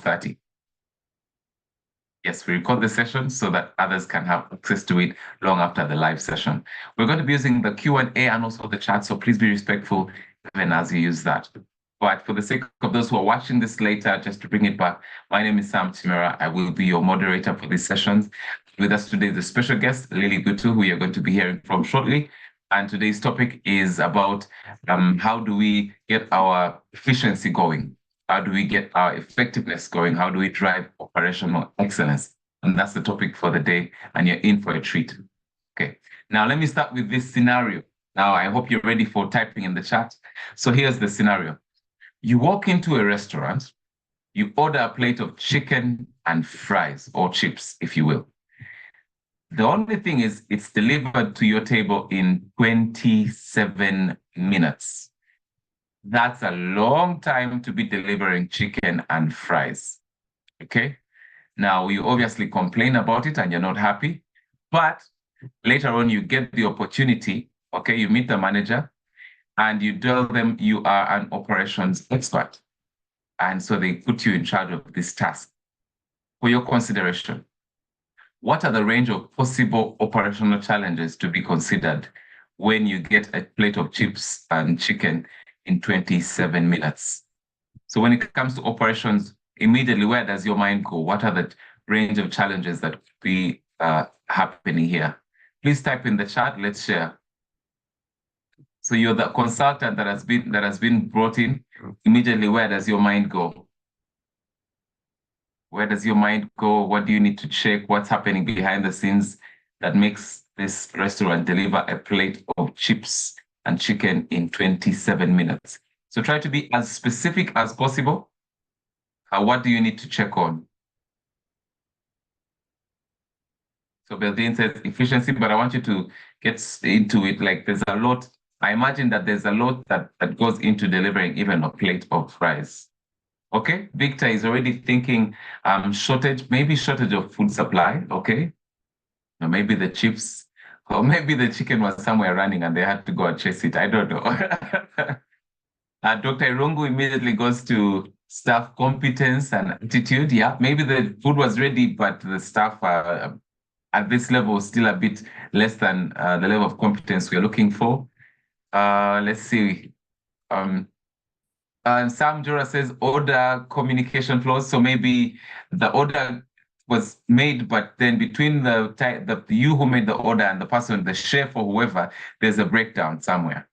12:30. Yes, we record the session so that others can have access to it long after the live session. We're going to be using the Q&A and also the chat, so please be respectful even as you use that. But for the sake of those who are watching this later, just to bring it back, my name is Sam Chimera. I will be your moderator for these sessions. With us today is a special guest, Lily Gutu, who you're going to be hearing from shortly. And today's topic is about how do we get our efficiency going? How do we get our effectiveness going? How do we drive operational excellence? And that's the topic for the day, and you're in for a treat. Okay, now let me start with this scenario. Now, I hope you're ready for typing in the chat. So here's the scenario. You walk into a restaurant, you order a plate of chicken and fries, or chips, if you will. The only thing is it's delivered to your table in 27 minutes. That's a long time to be delivering chicken and fries, okay? Now, you obviously complain about it and you're not happy, but later on you get the opportunity, okay? You meet the manager and you tell them you are an operations expert. And so they put you in charge of this task. For your consideration, what are the range of possible operational challenges to be considered when you get a plate of chips and chicken in 27 minutes? So when it comes to operations, immediately, where does your mind go? What are the range of challenges that could be happening here? Please type in the chat, let's share. So you're the consultant that has been brought in. Immediately, where does your mind go? Where does your mind go? What do you need to check? What's happening behind the scenes that makes this restaurant deliver a plate of chips and chicken in 27 minutes? So try to be as specific as possible. What do you need to check on? So Beldine says efficiency, but I want you to get into it. Like there's a lot. I imagine that there's a lot that goes into delivering even a plate of fries. Okay, Victor is already thinking shortage, maybe shortage of food supply, okay? Or maybe the chips, or maybe the chicken was somewhere running and they had to go and chase it. I don't know. Dr. Irungu immediately goes to staff competence and attitude. Yeah, maybe the food was ready, but the staff at this level is still a bit less than the level of competence we're looking for. Let's see. Sam Jura says order communication flows. So maybe the order was made, but then between the you who made the order and the person, the chef or whoever, there's a breakdown somewhere.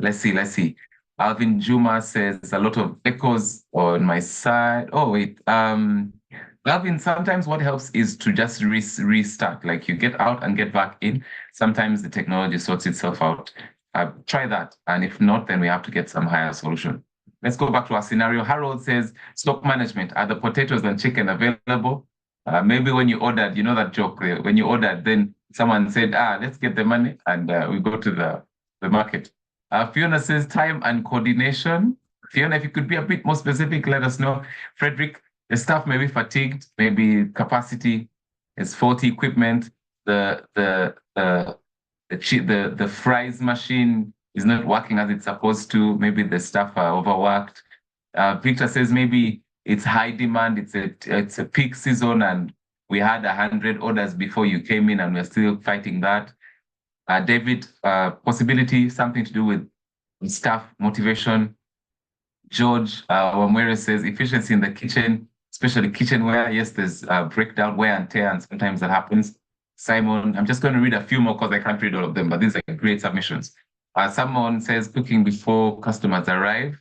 Let's see. Alvin Juma says a lot of echoes on my side. Oh, wait. Alvin, sometimes what helps is to just restart. Like you get out and get back in. Sometimes the technology sorts itself out. Try that. And if not, then we have to get some higher solution. Let's go back to our scenario. Harold says, stock management, are the potatoes and chicken available? Maybe when you ordered, you know that joke, when you ordered, then someone said, let's get the money, and we go to the market. Fiona says, time and coordination. Fiona, if you could be a bit more specific, let us know. Frederick, the staff may be fatigued, maybe capacity is faulty equipment, the fries machine is not working as it's supposed to. Maybe the staff are overworked. Victor says maybe it's high demand. It's a peak season, and we had 100 orders before you came in, and we're still fighting that. David, possibility, something to do with staff motivation. George Wamwere says efficiency in the kitchen, especially kitchenware. Yes, there's breakdown, wear and tear, and sometimes that happens. Simon, I'm just going to read a few more because I can't read all of them, but these are great submissions. Someone says cooking before customers arrive.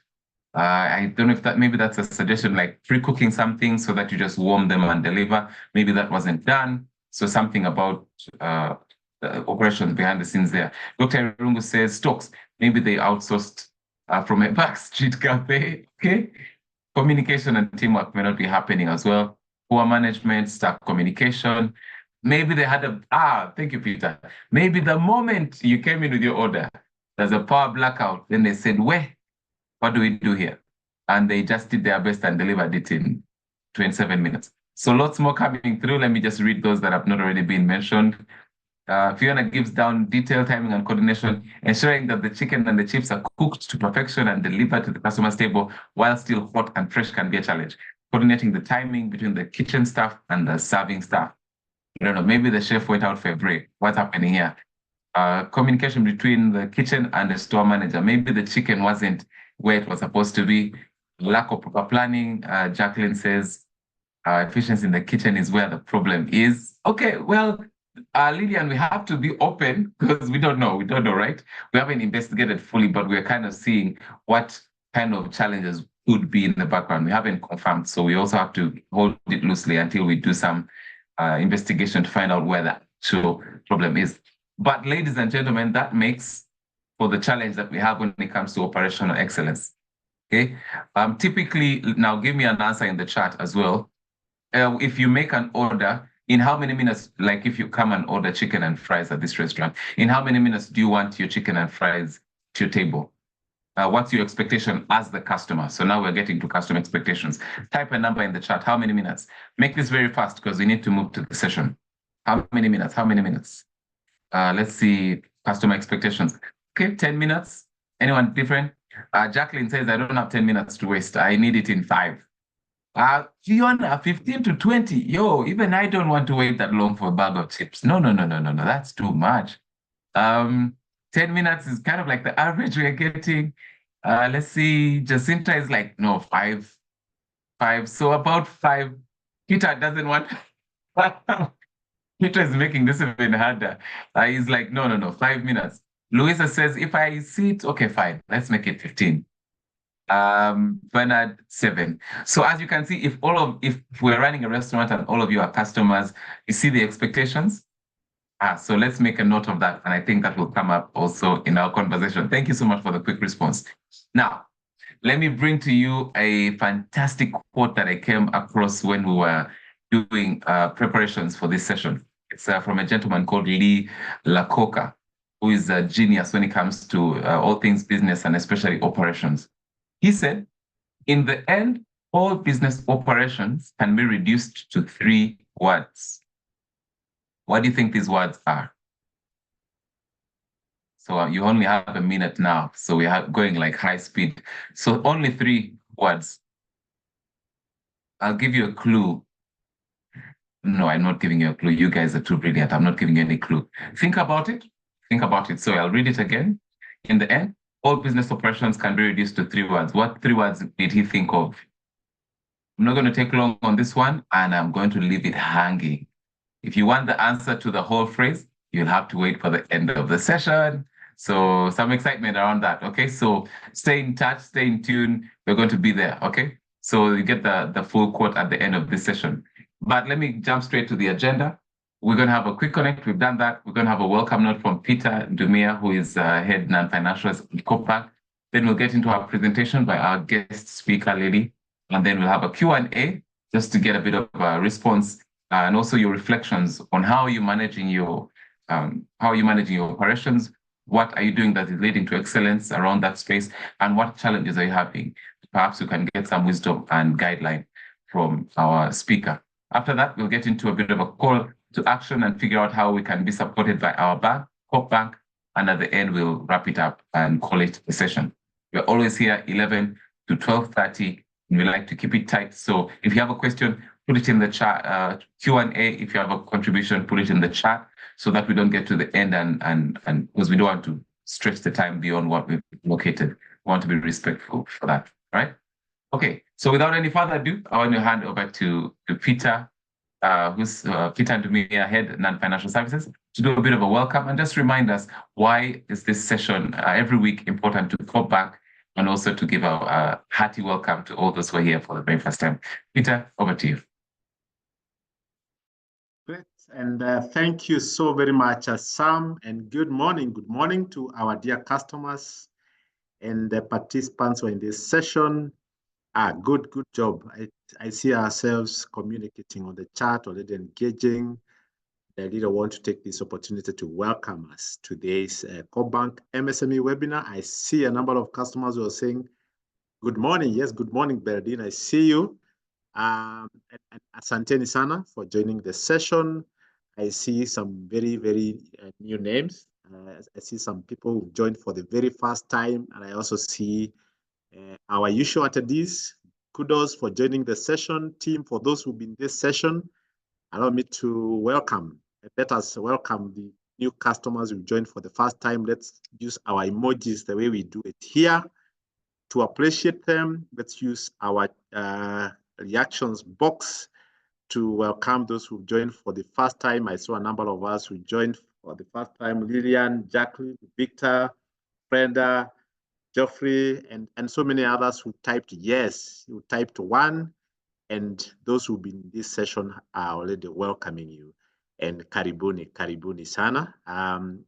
I don't know if maybe that's a suggestion, like pre-cooking something so that you just warm them and deliver. Maybe that wasn't done. So something about the operations behind the scenes there. Dr. Irungu says stocks, maybe they outsourced from a backstreet cafe. Okay. Communication and teamwork may not be happening as well. Poor management, staff communication. Maybe they had thank you, Peter. Maybe the moment you came in with your order, there's a power blackout. Then they said, what do we do here? And they just did their best and delivered it in 27 minutes. So lots more coming through. Let me just read those that have not already been mentioned. Fiona gives down detailed timing and coordination, ensuring that the chicken and the chips are cooked to perfection and delivered to the customer's table while still hot and fresh can be a challenge. coordinating the timing between the kitchen staff and the serving staff. I don't know, maybe the chef went out for a break. What's happening here? Communication between the kitchen and the store manager. Maybe the chicken wasn't where it was supposed to be. Lack of proper planning. Jacqueline says efficiency in the kitchen is where the problem is. Okay, well, Lillian, we have to be open because we don't know, right? We haven't investigated fully, but we're kind of seeing what kind of challenges could be in the background. We haven't confirmed, so we also have to hold it loosely until we do some investigation to find out where the actual problem is. But ladies and gentlemen, that makes for the challenge that we have when it comes to operational excellence. Okay. Typically, now give me an answer in the chat as well. If you make an order, in how many minutes, like if you come and order chicken and fries at this restaurant, in how many minutes do you want your chicken and fries to your table? What's your expectation as the customer? So now we're getting to customer expectations. Type a number in the chat. How many minutes? Make this very fast because we need to move to the session. How many minutes? How many minutes? Let's see customer expectations. Okay, 10 minutes. Anyone different? Jacqueline says, I don't have 10 minutes to waste. I need it in 5. Fiona, 15 to 20. Yo, even I don't want to wait that long for a bag of chips. No. That's too much. 10 minutes is kind of like the average we're getting. Let's see. Jacinta is like, no, 5. So about 5. Peter doesn't want. Peter is making this even harder. He's like, no, 5 minutes. Louisa says, if I see it, okay, fine. Let's make it 15. Bernard, 7. So as you can see, if we're running a restaurant and all of you are customers, you see the expectations. So let's make a note of that. And I think that will come up also in our conversation. Thank you so much for the quick response. Now, let me bring to you a fantastic quote that I came across when we were doing preparations for this session. It's from a gentleman called Lee Iacocca, who is a genius when it comes to all things business and especially operations. He said, in the end, all business operations can be reduced to 3 words. What do you think these words are? So you only have a minute now. So we are going like high speed. So only 3 words. I'll give you a clue. No, I'm not giving you a clue. You guys are too brilliant. I'm not giving you any clue. Think about it. So I'll read it again. In the end, all business operations can be reduced to 3 words. What 3 words did he think of? I'm not going to take long on this one, and I'm going to leave it hanging. If you want the answer to the whole phrase, you'll have to wait for the end of the session. So some excitement around that, okay? So stay in touch, stay in tune. We're going to be there, okay? So you get the full quote at the end of this session. But let me jump straight to the agenda. We're going to have a quick connect. We've done that. We're going to have a welcome note from Peter Dumia, who is head non-financials at COPPAC. Then we'll get into our presentation by our guest speaker, Lily. And then we'll have a Q&A just to get a bit of a response and also your reflections on how you're managing your operations. What are you doing that is leading to excellence around that space? And what challenges are you having? Perhaps you can get some wisdom and guideline from our speaker. After that, we'll get into a bit of a call to action and figure out how we can be supported by our bank, COPPAC, and at the end, we'll wrap it up and call it a session. We're always here 11 to 12:30, and we like to keep it tight. So if you have a question, put it in the chat, Q&A. If you have a contribution, put it in the chat so that we don't get to the end and because we don't want to stretch the time beyond what we've located. We want to be respectful for that, right? Okay, so without any further ado, I want to hand over to Peter, who's Peter Dumia, head non-financial services, to do a bit of a welcome and just remind us why is this session every week important to COPPAC and also to give a hearty welcome to all those who are here for the very first time. Peter, over to you. Great, and thank you so very much, Sam, and good morning. Good morning to our dear customers and the participants who are in this session. Good job. I see ourselves communicating on the chat, already engaging. I really want to take this opportunity to welcome us to today's COPBank MSME webinar. I see a number of customers who are saying, good morning. Yes, good morning, Bernardine. I see you. And asanteni sana for joining the session. I see some very, very new names. I see some people who joined for the very first time, and I also see our usual attendees. kudos for joining the session. Team, for those who've been in this session, allow me to let us welcome the new customers who joined for the first time. Let's use our emojis the way we do it here to appreciate them. Let's use our reactions box to welcome those who joined for the first time. I saw a number of us who joined for the first time: Lillian, Jacqueline, Victor, Brenda, Geoffrey, and so many others who typed yes, who typed one, and those who've been in this session are already welcoming you. And karibuni sana.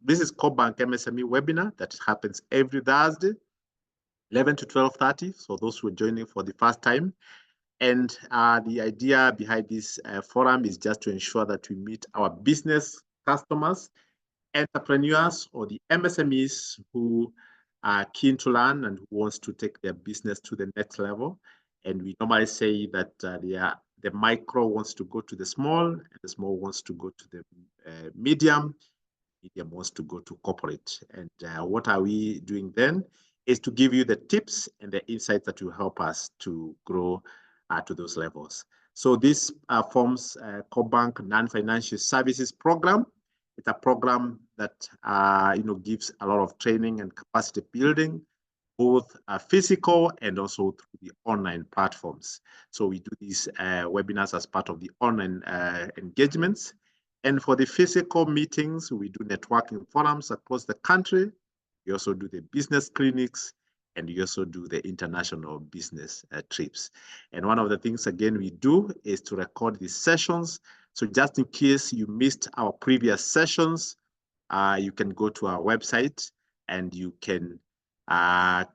This is CoBank MSME webinar that happens every Thursday, 11 to 12:30. So those who are joining for the first time. And the idea behind this forum is just to ensure that we meet our business customers, entrepreneurs, or the MSMEs who are keen to learn and who wants to take their business to the next level. And we normally say that the micro wants to go to the small, and the small wants to go to the medium wants to go to corporate. And what are we doing then is to give you the tips and the insights that will help us to grow to those levels. So this forms CoBank Non-Financial Services Program. It's a program that gives a lot of training and capacity building, both physical and also through the online platforms. So we do these webinars as part of the online engagements. And for the physical meetings, we do networking forums across the country. We also do the business clinics, and we also do the international business trips. And one of the things, again, we do is to record these sessions. So just in case you missed our previous sessions, you can go to our website and you can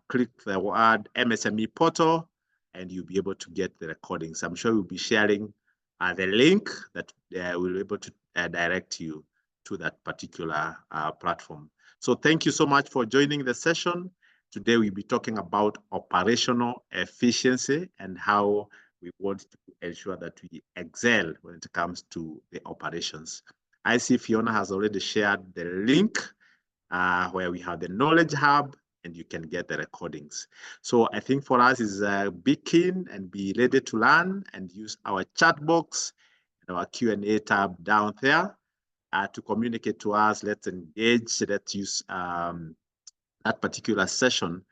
click the word MSME portal, and you'll be able to get the recordings. I'm sure we'll be sharing the link that will be able to direct you to that particular platform. So thank you so much for joining the session. Today we'll be talking about operational efficiency and how we want to ensure that we excel when it comes to the operations. I see Fiona has already shared the link where we have the Knowledge Hub, and you can get the recordings. So I think for us is be keen and be ready to learn, and use our chat box and our Q&A tab down there to communicate to us. Let's engage. Let's use that particular session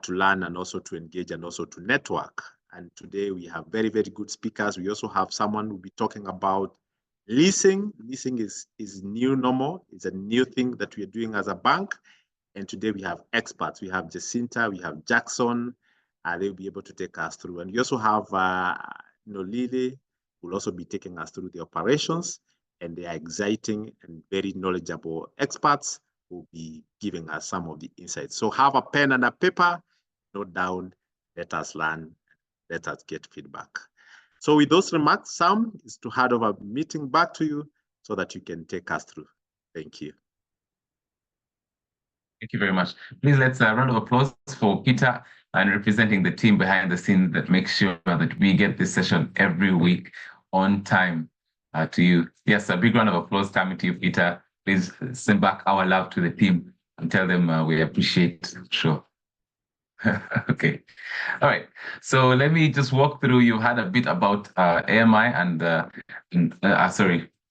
to learn and also to engage and also to network. And today we have very, very good speakers. We also have someone who will be talking about leasing. Leasing is new normal. It's a new thing that we are doing as a bank. And today we have experts. We have Jacinta, we have Jackson. They'll be able to take us through. And we also have Lily, who will also be taking us through the operations. And they are exciting and very knowledgeable experts who will be giving us some of the insights. So have a pen and a paper, note down, let us learn, let us get feedback. So with those remarks, Sam, is to hand over meeting back to you so that you can take us through. Thank you. Thank you very much. Please let's round of applause for Peter and representing the team behind the scenes that makes sure that we get this session every week on time to you. Yes, a big round of applause coming to you, Peter. Please send back our love to the team and tell them we appreciate. Sure. Okay. All right. So let me just walk through. You had a bit about AMI and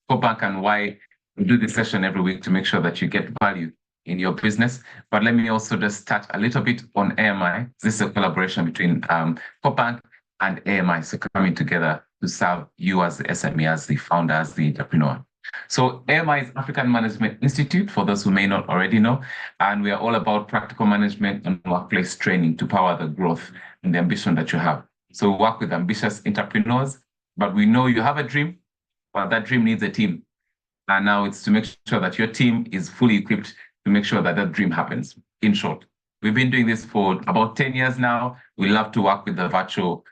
CoBank, and why we do this session every week to make sure that you get value in your business. But let me also just touch a little bit on AMI. This is a collaboration between CoBank and AMI, so coming together to serve you as the SME, as the founder, as the entrepreneur. So AMI is African Management Institute, for those who may not already know, and we are all about practical management and workplace training to power the growth and the ambition that you have. So we work with ambitious entrepreneurs, but we know you have a dream, but that dream needs a team. And now it's to make sure that your team is fully equipped to make sure that that dream happens. In short, we've been doing this for about 10 years now. We love to work with the virtual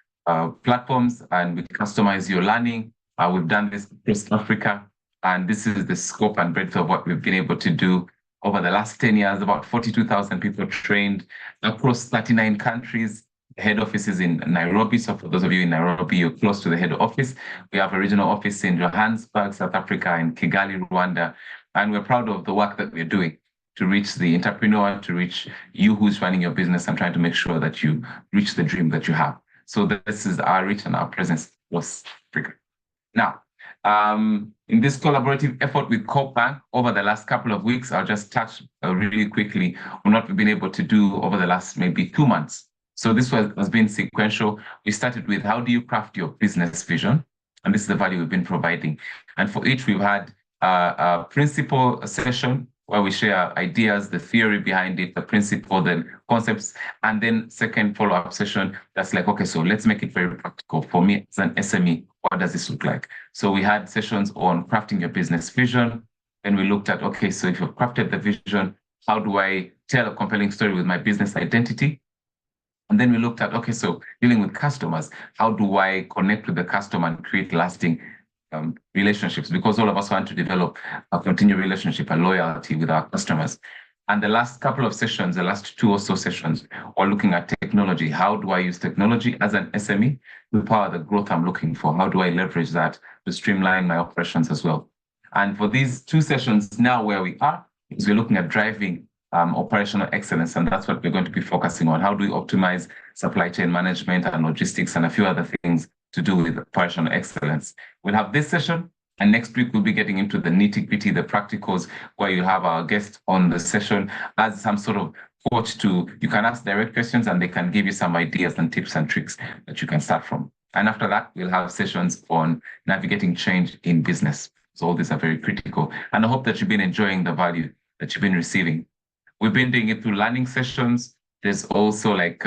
platforms, and we customize your learning. We've done this across Africa, and this is the scope and breadth of what we've been able to do over the last 10 years. About 42,000 people trained across 39 countries. Head office is in Nairobi. So for those of you in Nairobi, you're close to the head office. We have a regional office in Johannesburg, South Africa, and Kigali, Rwanda. And we're proud of the work that we're doing to reach the entrepreneur, to reach you who's running your business and trying to make sure that you reach the dream that you have. So this is our reach and our presence across Africa. Now, in this collaborative effort with CoopBank over the last couple of weeks, I'll just touch really quickly on what we've been able to do over the last maybe 2 months. So this has been sequential. We started with how do you craft your business vision? And this is the value we've been providing. And for each, we've had a principal session where we share ideas, the theory behind it, the principle, the concepts, and then second follow-up session that's like, okay, so let's make it very practical. For me as an SME, what does this look like? So we had sessions on crafting your business vision. And we looked at, okay, so if you've crafted the vision, how do I tell a compelling story with my business identity? And then we looked at, okay, so dealing with customers, how do I connect with the customer and create lasting relationships? Because all of us want to develop a continued relationship and loyalty with our customers. And the last couple of sessions, the last 2 or so sessions, are looking at technology. How do I use technology as an SME to power the growth I'm looking for? How do I leverage that to streamline my operations as well? And for these 2 sessions now where we are, is we're looking at driving operational excellence, and that's what we're going to be focusing on. How do we optimize supply chain management and logistics and a few other things to do with operational excellence? We'll have this session, and next week we'll be getting into the nitty-gritty, the practicals, where you have our guest on the session as some sort of coach you can ask direct questions and they can give you some ideas and tips and tricks that you can start from. And after that, we'll have sessions on navigating change in business. So all these are very critical. And I hope that you've been enjoying the value that you've been receiving. We've been doing it through learning sessions. There's also, like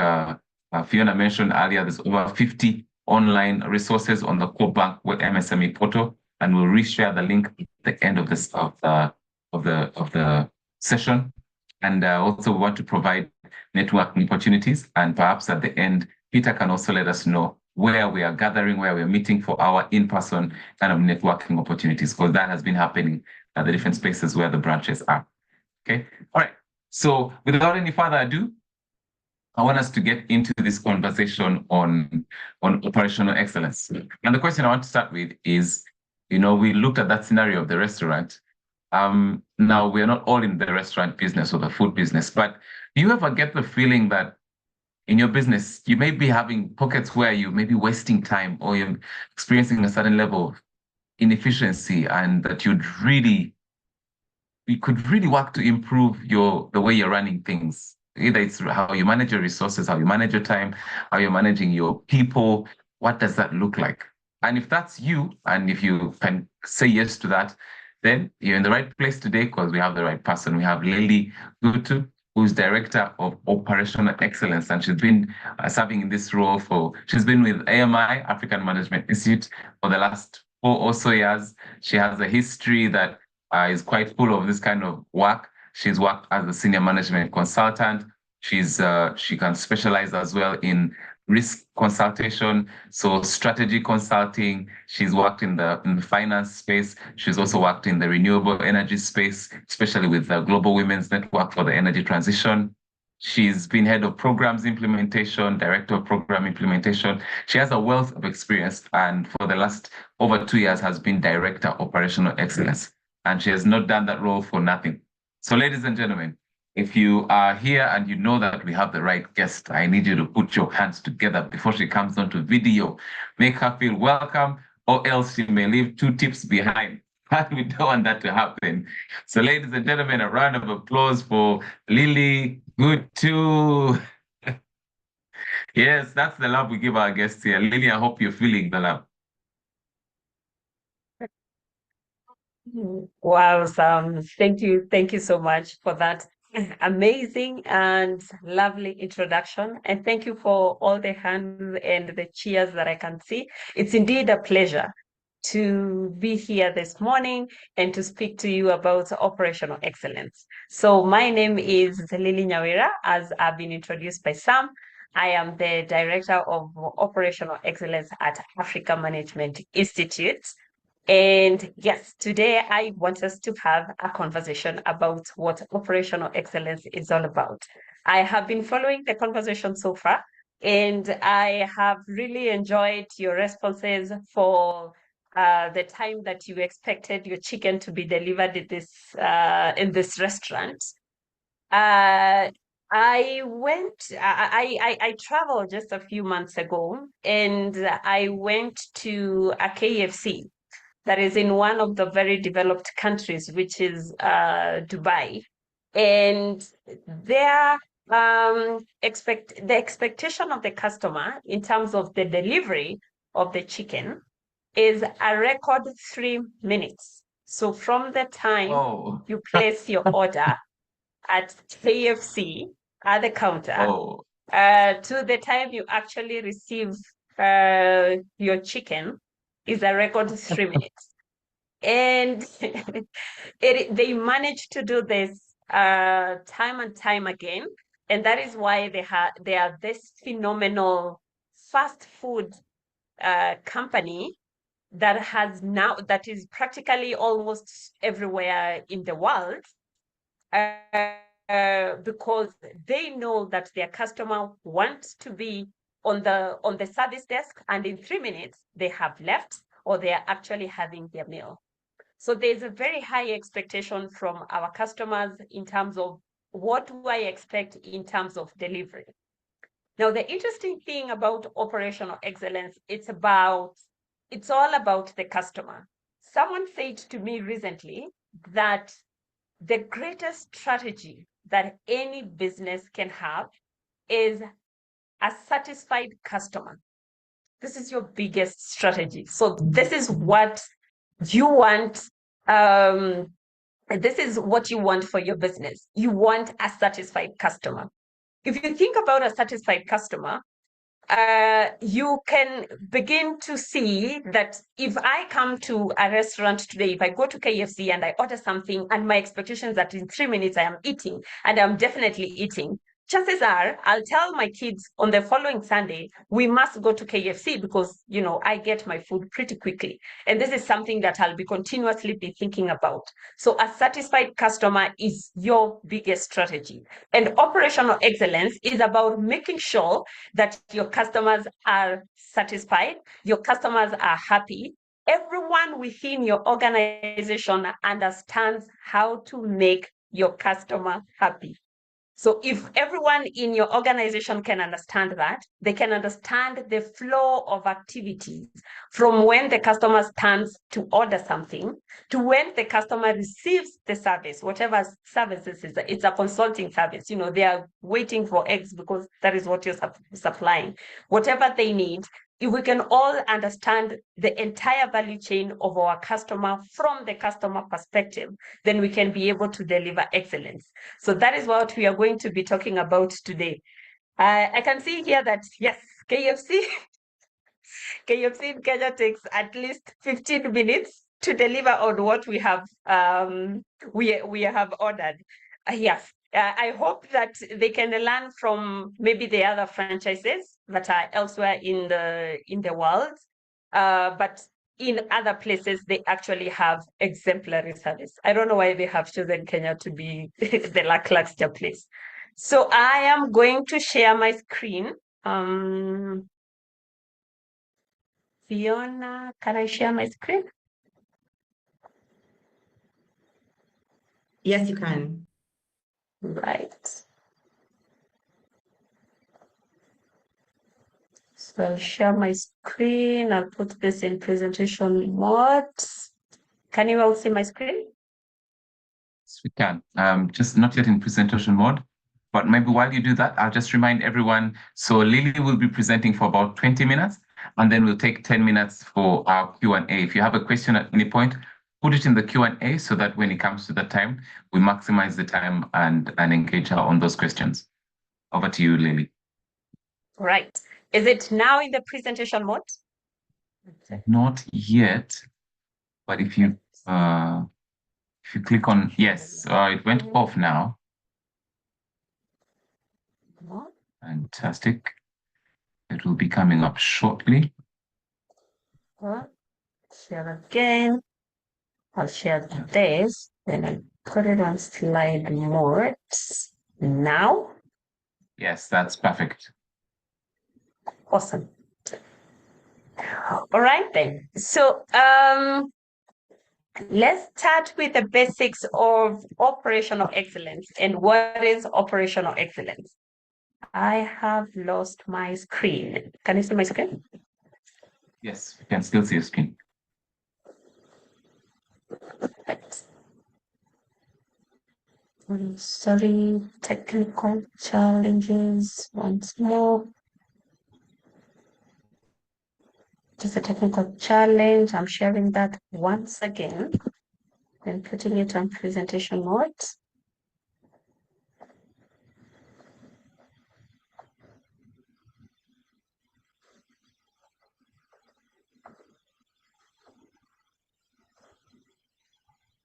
Fiona mentioned earlier, there's over 50 online resources on the CoopBank MSME portal, and we'll reshare the link at the end of this of the session. And also we want to provide networking opportunities, and perhaps at the end, Peter can also let us know where we are gathering, where we're meeting for our in-person kind of networking opportunities, because that has been happening at the different spaces where the branches are. Okay, all right. So without any further ado, I want us to get into this conversation on operational excellence. And the question I want to start with is, we looked at that scenario of the restaurant. Now, we're not all in the restaurant business or the food business, but do you ever get the feeling that in your business, you may be having pockets where you may be wasting time or you're experiencing a certain level of inefficiency, and that you could really work to improve the way you're running things? Either it's how you manage your resources, how you manage your time, how you're managing your people. What does that look like? And if that's you, and if you can say yes to that, then you're in the right place today, because we have the right person. We have Lily Gutu, who's Director of Operational Excellence, and she's been serving in this role she's been with AMI, African Management Institute, for the last 4 or so years. She has a history that is quite full of this kind of work. She's worked as a senior management consultant. She can specialize as well in risk consultation, so strategy consulting. She's worked in the finance space. She's also worked in the renewable energy space, especially with the Global Women's Network for the Energy Transition. She's been head of programs implementation, director of program implementation. She has a wealth of experience, and for the last over 2 years has been director of operational excellence. And she has not done that role for nothing. So ladies and gentlemen, if you are here and you know that we have the right guest, I need you to put your hands together before she comes onto video. Make her feel welcome, or else she may leave 2 tips behind. We don't want that to happen. So ladies and gentlemen, a round of applause for Lily Gutu. Yes, that's the love we give our guests here. Lily, I hope you're feeling the love. Wow, Sam. Thank you. Thank you so much for that amazing and lovely introduction. And thank you for all the hands and the cheers that I can see. It's indeed a pleasure to be here this morning and to speak to you about operational excellence. So my name is Lily Nyawira, as I've been introduced by Sam. I am the Director of Operational Excellence at Africa Management Institute. And yes, today I want us to have a conversation about what operational excellence is all about. I have been following the conversation so far, and I have really enjoyed your responses for the time that you expected your chicken to be delivered in this restaurant. I traveled just a few months ago, and I went to a KFC that is in one of the very developed countries, which is Dubai. And their the expectation of the customer in terms of the delivery of the chicken is a record 3 minutes. So from the time Oh, you place your order at KFC at the counter oh, to the time you actually receive your chicken is a record 3 minutes. And they managed to do this time and time again. And that is why they are this phenomenal fast food company that is practically almost everywhere in the world, because they know that their customer wants to be on the service desk, and in 3 minutes they have left or they are actually having their meal. So there's a very high expectation from our customers in terms of what do I expect in terms of delivery. Now, the interesting thing about operational excellence, it's all about the customer. Someone said to me recently that the greatest strategy that any business can have is a satisfied customer. This is your biggest strategy. So this is what you want. This is what you want for your business. You want a satisfied customer. If you think about a satisfied customer, you can begin to see that if I come to a restaurant today, if I go to KFC and I order something and my expectation is that in 3 minutes I am eating, and I'm definitely eating, chances are I'll tell my kids on the following Sunday, we must go to KFC because, I get my food pretty quickly. And this is something that I'll be continuously be thinking about. So a satisfied customer is your biggest strategy. And operational excellence is about making sure that your customers are satisfied, your customers are happy. Everyone within your organization understands how to make your customer happy. So if everyone in your organization can understand that, they can understand the flow of activities from when the customer stands to order something to when the customer receives the service, whatever services is. It's a consulting service. They are waiting for eggs because that is what you're supplying. Whatever they need, if we can all understand the entire value chain of our customer from the customer perspective, then we can be able to deliver excellence. So that is what we are going to be talking about today. I can see here that, yes, KFC in Kenya takes at least 15 minutes to deliver on what we have we have ordered. Yes, I hope that they can learn from maybe the other franchises that are elsewhere in the world. But in other places, they actually have exemplary service. I don't know why they have chosen Kenya to be the lackluster place. So I am going to share my screen. Fiona, can I share my screen? Yes, you can. Right. So I'll share my screen. I'll put this in presentation mode. Can you all see my screen? yes, we can. Just not yet in presentation mode, but maybe while you do that, I'll just remind everyone. So Lily will be presenting for about 20 minutes, and then we'll take 10 minutes for our Q&A. If you have a question at any point, put it in the Q&A so that when it comes to the time, we maximize the time and engage her on those questions. Over to you, Lily. Right. Is it now in the presentation mode? Not yet, but if you click on yes, it went off now. Fantastic. It will be coming up shortly. Share again. I'll share this, then I'll put it on slide mode now. Yes, that's perfect. Awesome. All right then. So Let's start with the basics of operational excellence. And what is operational excellence? I have lost my screen. Can you see my screen? Yes, we can still see your screen. Right. Sorry, technical challenges once more. Just a technical challenge. I'm sharing that once again and putting it on presentation mode.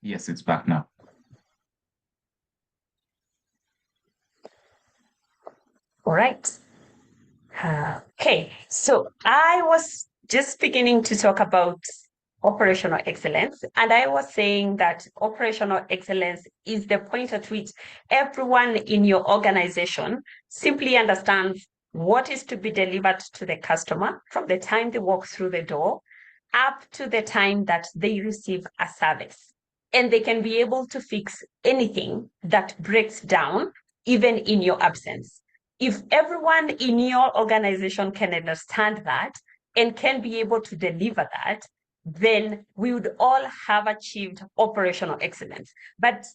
Yes, it's back now. All right. Okay, so I was just beginning to talk about operational excellence, and I was saying that operational excellence is the point at which everyone in your organization simply understands what is to be delivered to the customer from the time they walk through the door up to the time that they receive a service. And they can be able to fix anything that breaks down, even in your absence. If everyone in your organization can understand that and can be able to deliver that, then we would all have achieved operational excellence. But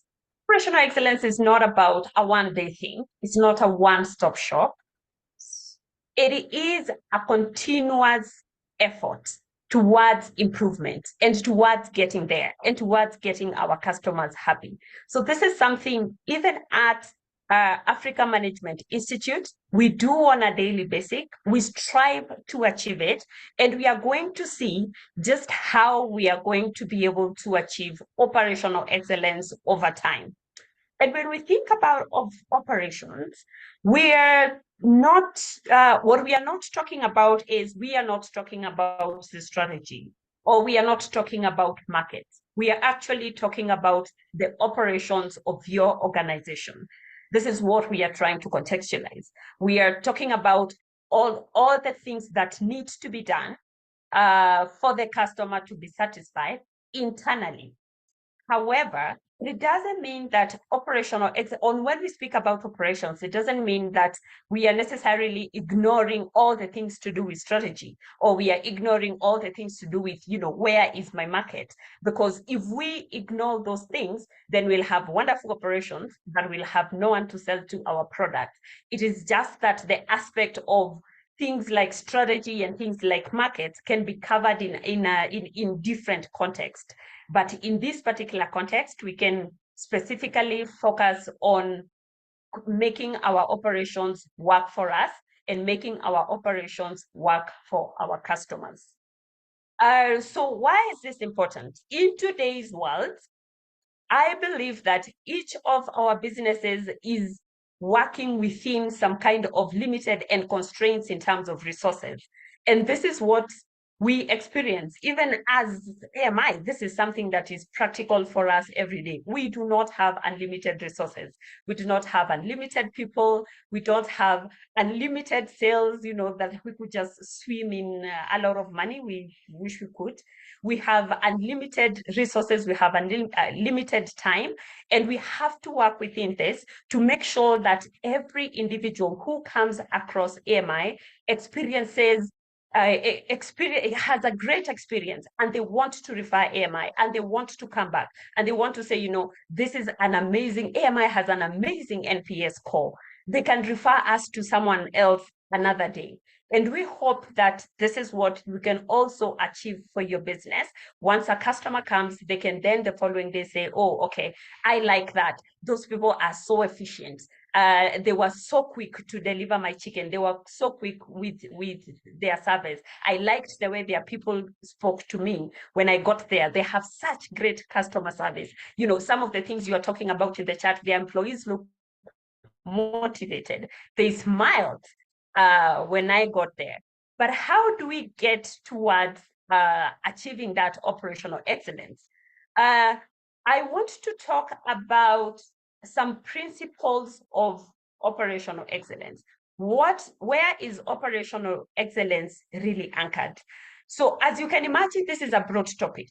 operational excellence is not about a one-day thing. It's not a one-stop shop. It is a continuous effort towards improvement and towards getting there and towards getting our customers happy. So this is something even at Africa Management Institute, we do on a daily basis. We strive to achieve it, and we are going to see just how we are going to be able to achieve operational excellence over time. And when we think about operations, we are not, what we are not talking about is we are not talking about the strategy, or we are not talking about markets. We are actually talking about the operations of your organization. This is what we are trying to contextualize. We are talking about all the things that need to be done for the customer to be satisfied internally. However, it doesn't mean that when we speak about operations, it doesn't mean that we are necessarily ignoring all the things to do with strategy, or we are ignoring all the things to do with, where is my market? Because if we ignore those things, then we'll have wonderful operations, but we'll have no one to sell to our product. It is just that the aspect of things like strategy and things like markets can be covered in different contexts. But in this particular context, we can specifically focus on making our operations work for us and making our operations work for our customers. So why is this important? In today's world, I believe that each of our businesses is working within some kind of limited and constraints in terms of resources. And this is what we experience. Even as AMI, this is something that is practical for us every day. We do not have unlimited resources. We do not have unlimited people. We don't have unlimited sales, that we could just swim in a lot of money. We wish we could. We have unlimited resources. We have limited time. And we have to work within this to make sure that every individual who comes across AMI experiences has a great experience, and they want to refer AMI, and they want to come back, and they want to say, this is an amazing, AMI has an amazing NPS score. They can refer us to someone else another day. And we hope that this is what we can also achieve for your business. Once a customer comes, they can then the following day say, oh, okay, I like that. Those people are so efficient. They were so quick to deliver my chicken. They were so quick with their service. I liked the way their people spoke to me when I got there. They have such great customer service. Some of the things you are talking about in the chat, their employees look motivated. They smiled when I got there. But how do we get towards achieving that operational excellence? I want to talk about some principles of operational excellence. Where is operational excellence really anchored? So as you can imagine, this is a broad topic.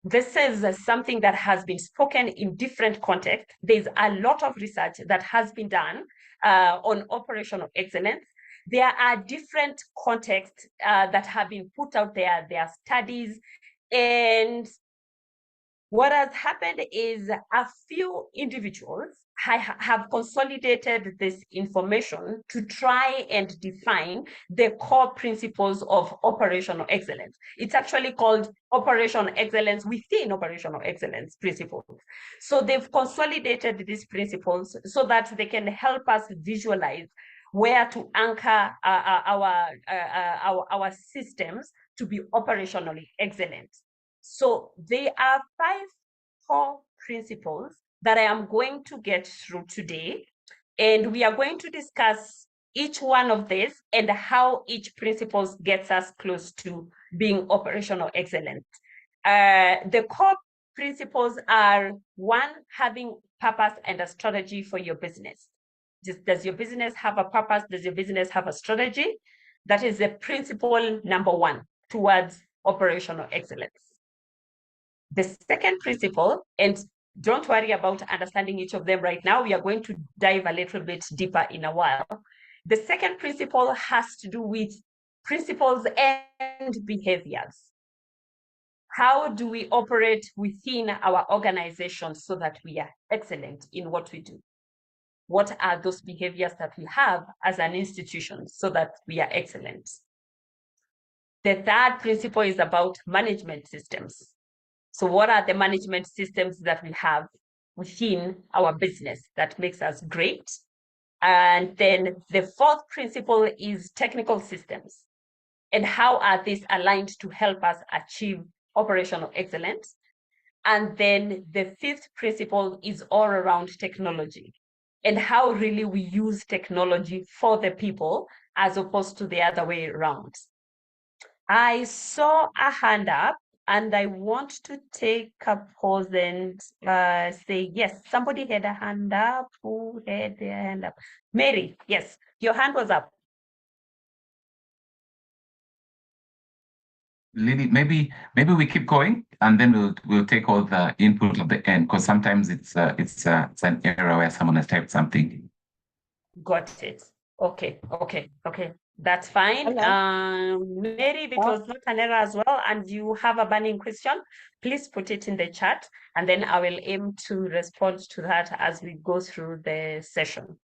This is something that has been spoken in different contexts. There's a lot of research that has been done on operational excellence. There are different contexts that have been put out there. There are studies, and what has happened is a few individuals have consolidated this information to try and define the core principles of operational excellence. It's actually called operational excellence within operational excellence principles. So they've consolidated these principles so that they can help us visualize where to anchor our systems to be operationally excellent. So there are 5 core principles that I am going to get through today, and we are going to discuss each one of these and how each principle gets us close to being operational excellent. The core principles are: 1, having purpose and a strategy for your business. Does your business have a purpose? Does your business have a strategy? That is the principle number 1 towards operational excellence. The second principle, and don't worry about understanding each of them right now, we are going to dive a little bit deeper in a while. The second principle has to do with principles and behaviors. How do we operate within our organization so that we are excellent in what we do? What are those behaviors that we have as an institution so that we are excellent? The third principle is about management systems. So what are the management systems that we have within our business that makes us great? And then the fourth principle is technical systems. And how are these aligned to help us achieve operational excellence? And then the fifth principle is all around technology and how really we use technology for the people as opposed to the other way around. I saw a hand up, and I want to take a pause and say, yes, somebody had a hand up. Who had their hand up? Mary, yes, your hand was up. Lily, maybe we keep going, and then we'll take all the input at the end, because sometimes it's an error where someone has typed something. Got it. Okay. That's fine. Mary, if it was not an error as well, and you have a burning question, please put it in the chat, and then I will aim to respond to that as we go through the session.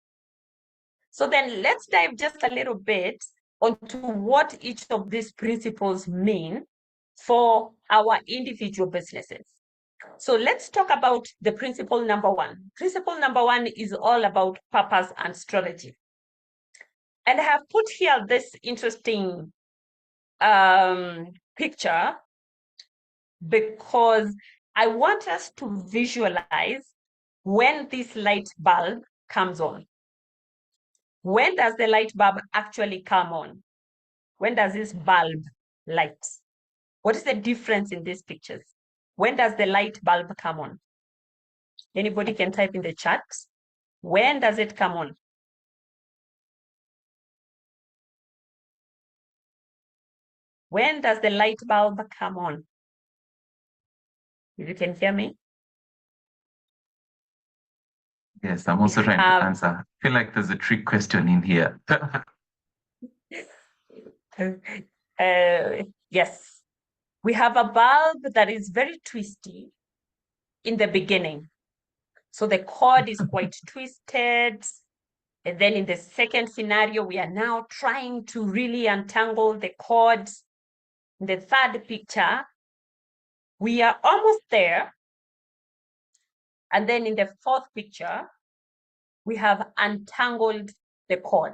So then let's dive just a little bit onto what each of these principles mean for our individual businesses. So let's talk about the principle number 1. Principle number 1 is all about purpose and strategy. And I have put here this interesting picture because I want us to visualize when this light bulb comes on. When does the light bulb actually come on? When does this bulb light? What is the difference in these pictures? When does the light bulb come on? Anybody can type in the chat. When does it come on? When does the light bulb come on? If you can hear me. Yes, I'm also trying to answer. I feel like there's a trick question in here. Yes, we have a bulb that is very twisty in the beginning. So the cord is quite twisted. And then in the second scenario, we are now trying to really untangle the cord. In the third picture, we are almost there. And then in the fourth picture, we have untangled the cord.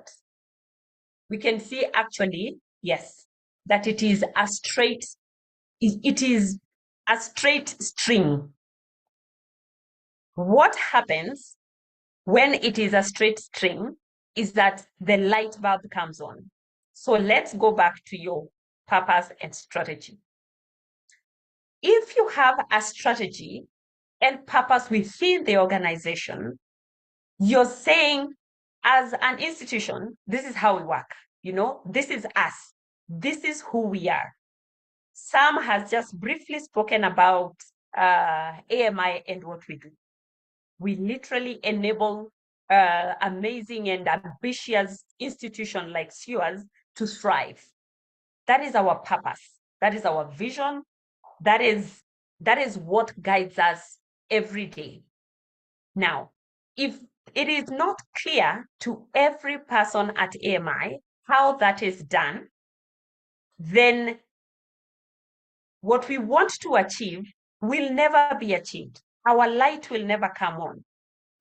We can see actually, yes, that it is a straight string. What happens when it is a straight string is that the light bulb comes on. So let's go back to your purpose and strategy. If you have a strategy and purpose within the organization, you're saying, as an institution, this is how we work. This is us. This is who we are. Sam has just briefly spoken about AMI and what we do. We literally enable amazing and ambitious institutions like yours to thrive. That is our purpose. That is our vision. That is what guides us every day. Now, if it is not clear to every person at AMI how that is done, then what we want to achieve will never be achieved. Our light will never come on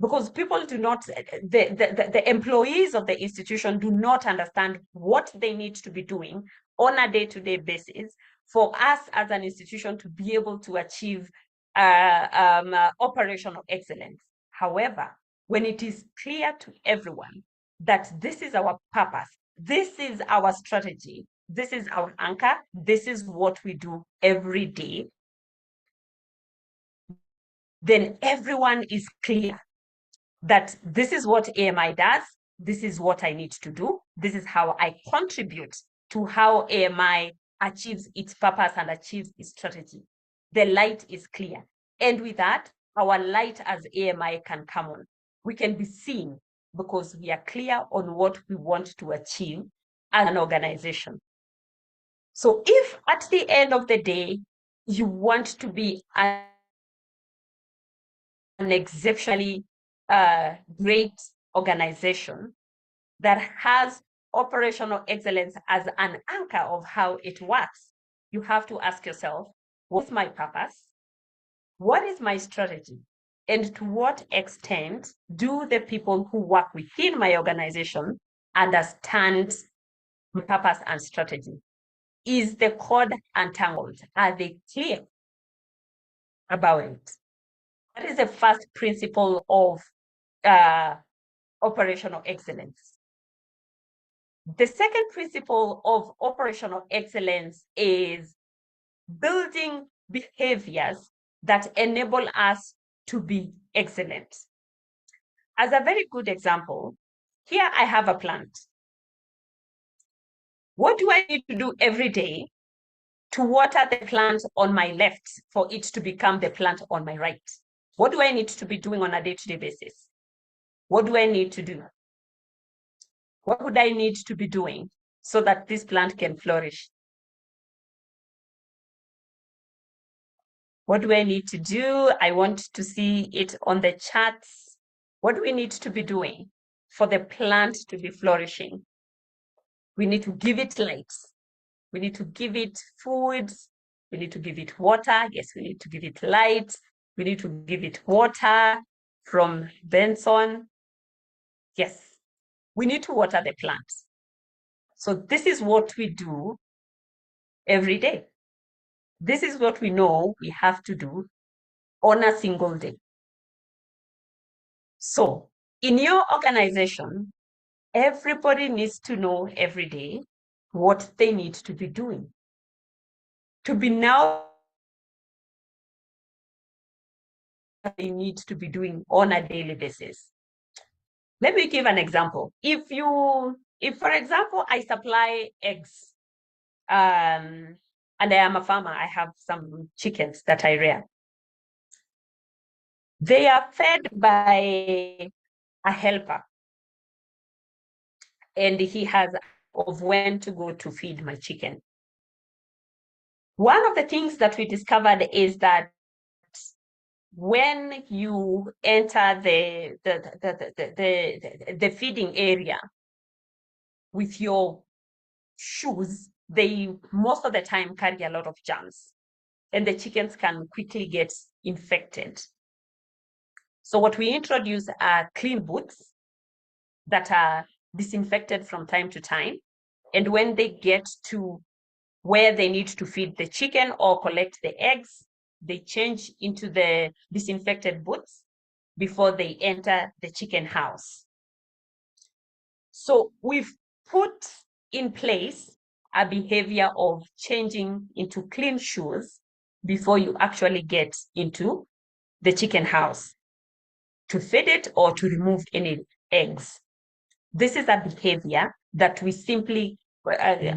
because people do not, the employees of the institution do not understand what they need to be doing on a day-to-day basis for us as an institution to be able to achieve operational excellence. However, when it is clear to everyone that this is our purpose, this is our strategy, this is our anchor, this is what we do every day, then everyone is clear that this is what AMI does, this is what I need to do, this is how I contribute to how AMI achieves its purpose and achieves its strategy. The light is clear. And with that, our light as AMI can come on. We can be seen because we are clear on what we want to achieve as an organization. So if at the end of the day, you want to be an exceptionally great organization that has operational excellence as an anchor of how it works, you have to ask yourself, what's my purpose? What is my strategy? And to what extent do the people who work within my organization understand my purpose and strategy? Is the cord untangled? Are they clear about it? That is the first principle of operational excellence. The second principle of operational excellence is building behaviors that enable us to be excellent. As a very good example, here I have a plant. What do I need to do every day to water the plant on my left for it to become the plant on my right? What do I need to be doing on a day-to-day basis? What do I need to do? What would I need to be doing so that this plant can flourish? What do I need to do? I want to see it on the charts. What do we need to be doing for the plant to be flourishing? We need to give it light. We need to give it food. We need to give it water. Yes, we need to give it light. We need to give it water from Benson. Yes, we need to water the plant. So this is what we do every day. This is what we know we have to do on a single day. So in your organization, everybody needs to know every day what they need to be doing to be now they need to be doing on a daily basis. Let me give an example. If for example, I supply eggs, and I am a farmer, I have some chickens that I rear. They are fed by a helper, and he has of when to go to feed my chicken. One of the things that we discovered is that when you enter the feeding area with your shoes, they most of the time carry a lot of germs, and the chickens can quickly get infected. So what we introduce are clean boots that are disinfected from time to time. And when they get to where they need to feed the chicken or collect the eggs, they change into the disinfected boots before they enter the chicken house. So we've put in place a behavior of changing into clean shoes before you actually get into the chicken house to feed it or to remove any eggs. This is a behavior that we simply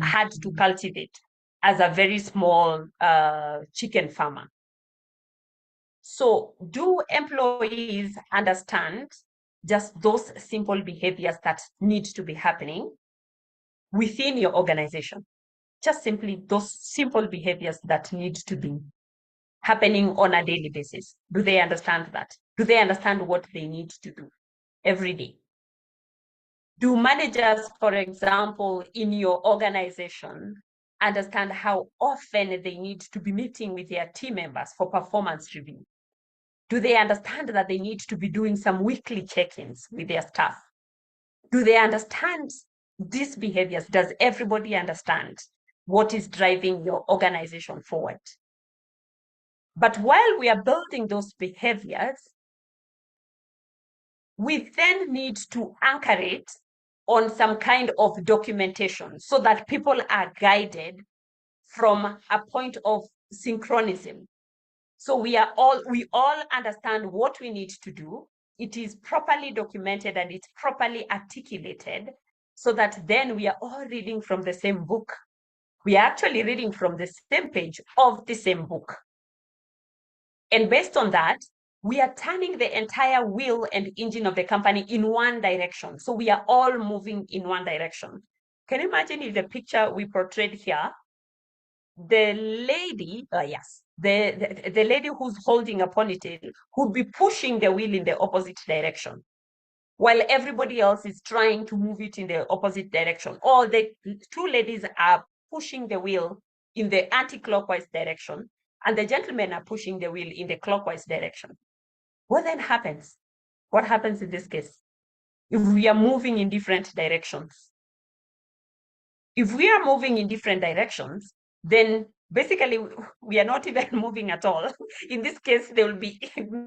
had to cultivate. as a very small chicken farmer. So do employees understand just those simple behaviors that need to be happening within your organization? Just simply those simple behaviors that need to be happening on a daily basis. Do they understand that? Do they understand what they need to do every day? Do managers, for example, in your organization understand how often they need to be meeting with their team members for performance review? Do they understand that they need to be doing some weekly check-ins with their staff? Do they understand these behaviors? Does everybody understand what is driving your organization forward? But while we are building those behaviors, we then need to anchor it on some kind of documentation so that people are guided from a point of synchronism. So we all understand what we need to do. It is properly documented and it's properly articulated so that then we are all reading from the same book. We are actually reading from the same page of the same book. And based on that, we are turning the entire wheel and engine of the company in one direction. So we are all moving in one direction. Can you imagine if the picture we portrayed here, the lady, the lady who's holding a ponytail would be pushing the wheel in the opposite direction, while everybody else is trying to move it in the opposite direction. Or the two ladies are pushing the wheel in the anti-clockwise direction, and the gentlemen are pushing the wheel in the clockwise direction. What then happens? What happens in this case? If we are moving in different directions. If we are moving in different directions, then basically we are not even moving at all. In this case, they will be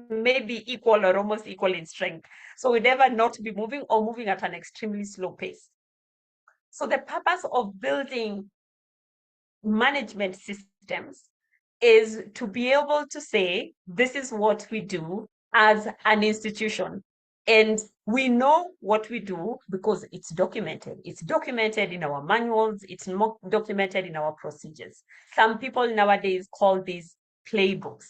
maybe equal or almost equal in strength. So we'd ever not be moving or moving at an extremely slow pace. So the purpose of building management systems is to be able to say, this is what we do as an institution. And we know what we do because it's documented. It's documented in our manuals. It's not documented in our procedures. Some people nowadays call these playbooks.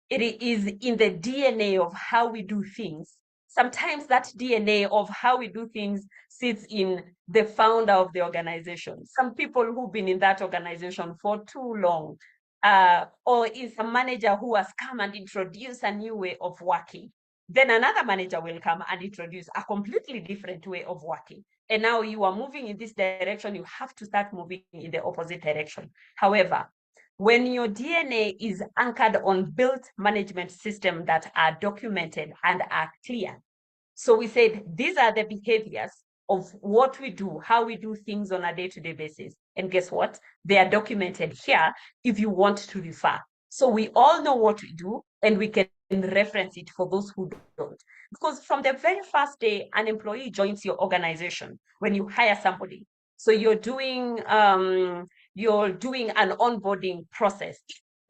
It is in the DNA of how we do things. Sometimes that DNA of how we do things sits in the founder of the organization. Some people who've been in that organization for too long, or is a manager who has come and introduced a new way of working. Then another manager will come and introduce a completely different way of working. And now you are moving in this direction, you have to start moving in the opposite direction. However, when your DNA is anchored on built management systems that are documented and are clear. So we said, these are the behaviors of what we do, how we do things on a day-to-day basis. And guess what? They are documented here if you want to refer. So we all know what we do and we can reference it for those who don't. Because from the very first day an employee joins your organization, when you hire somebody, so you're doing an onboarding process.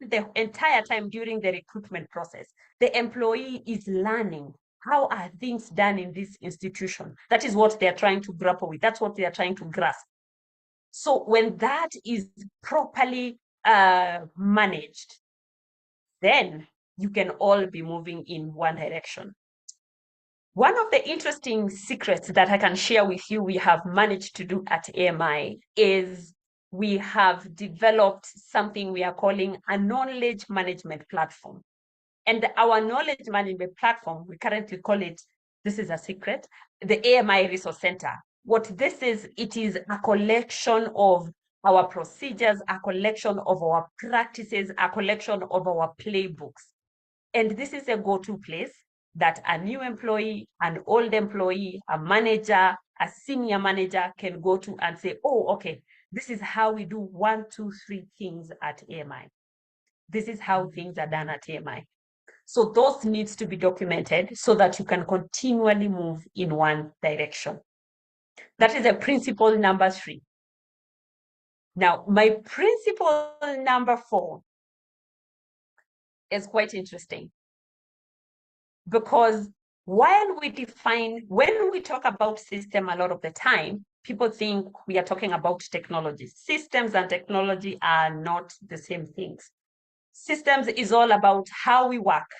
The entire time during the recruitment process, the employee is learning how are things done in this institution. That is what they're trying to grapple with. That's what they are trying to grasp. So when that is properly managed, then you can all be moving in one direction. One of the interesting secrets that I can share with you we have managed to do at AMI is we have developed something we are calling a knowledge management platform. And our knowledge management platform, we currently call it, this is a secret, the AMI Resource Center. What this is, it is a collection of our procedures, a collection of our practices, a collection of our playbooks. And this is a go-to place that a new employee, an old employee, a manager, a senior manager can go to and say, oh, okay, this is how we do 1, 2, 3 things at AMI. This is how things are done at AMI. So those needs to be documented so that you can continually move in one direction. That is a principle number 3. Now, my principle number 4 is quite interesting. Because when we talk about system a lot of the time, people think we are talking about technology. Systems and technology are not the same things. Systems is all about how we work,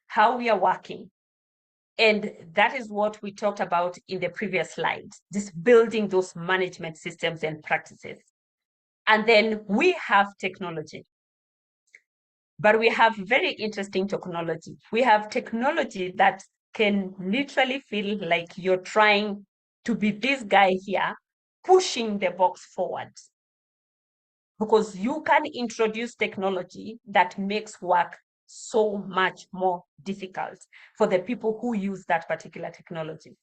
how we are working. And that is what we talked about in the previous slide, just building those management systems and practices. And then we have technology. But we have very interesting technology. We have technology that can literally feel like you're trying to be this guy here, pushing the box forward. Because you can introduce technology that makes work so much more difficult for the people who use that particular technology.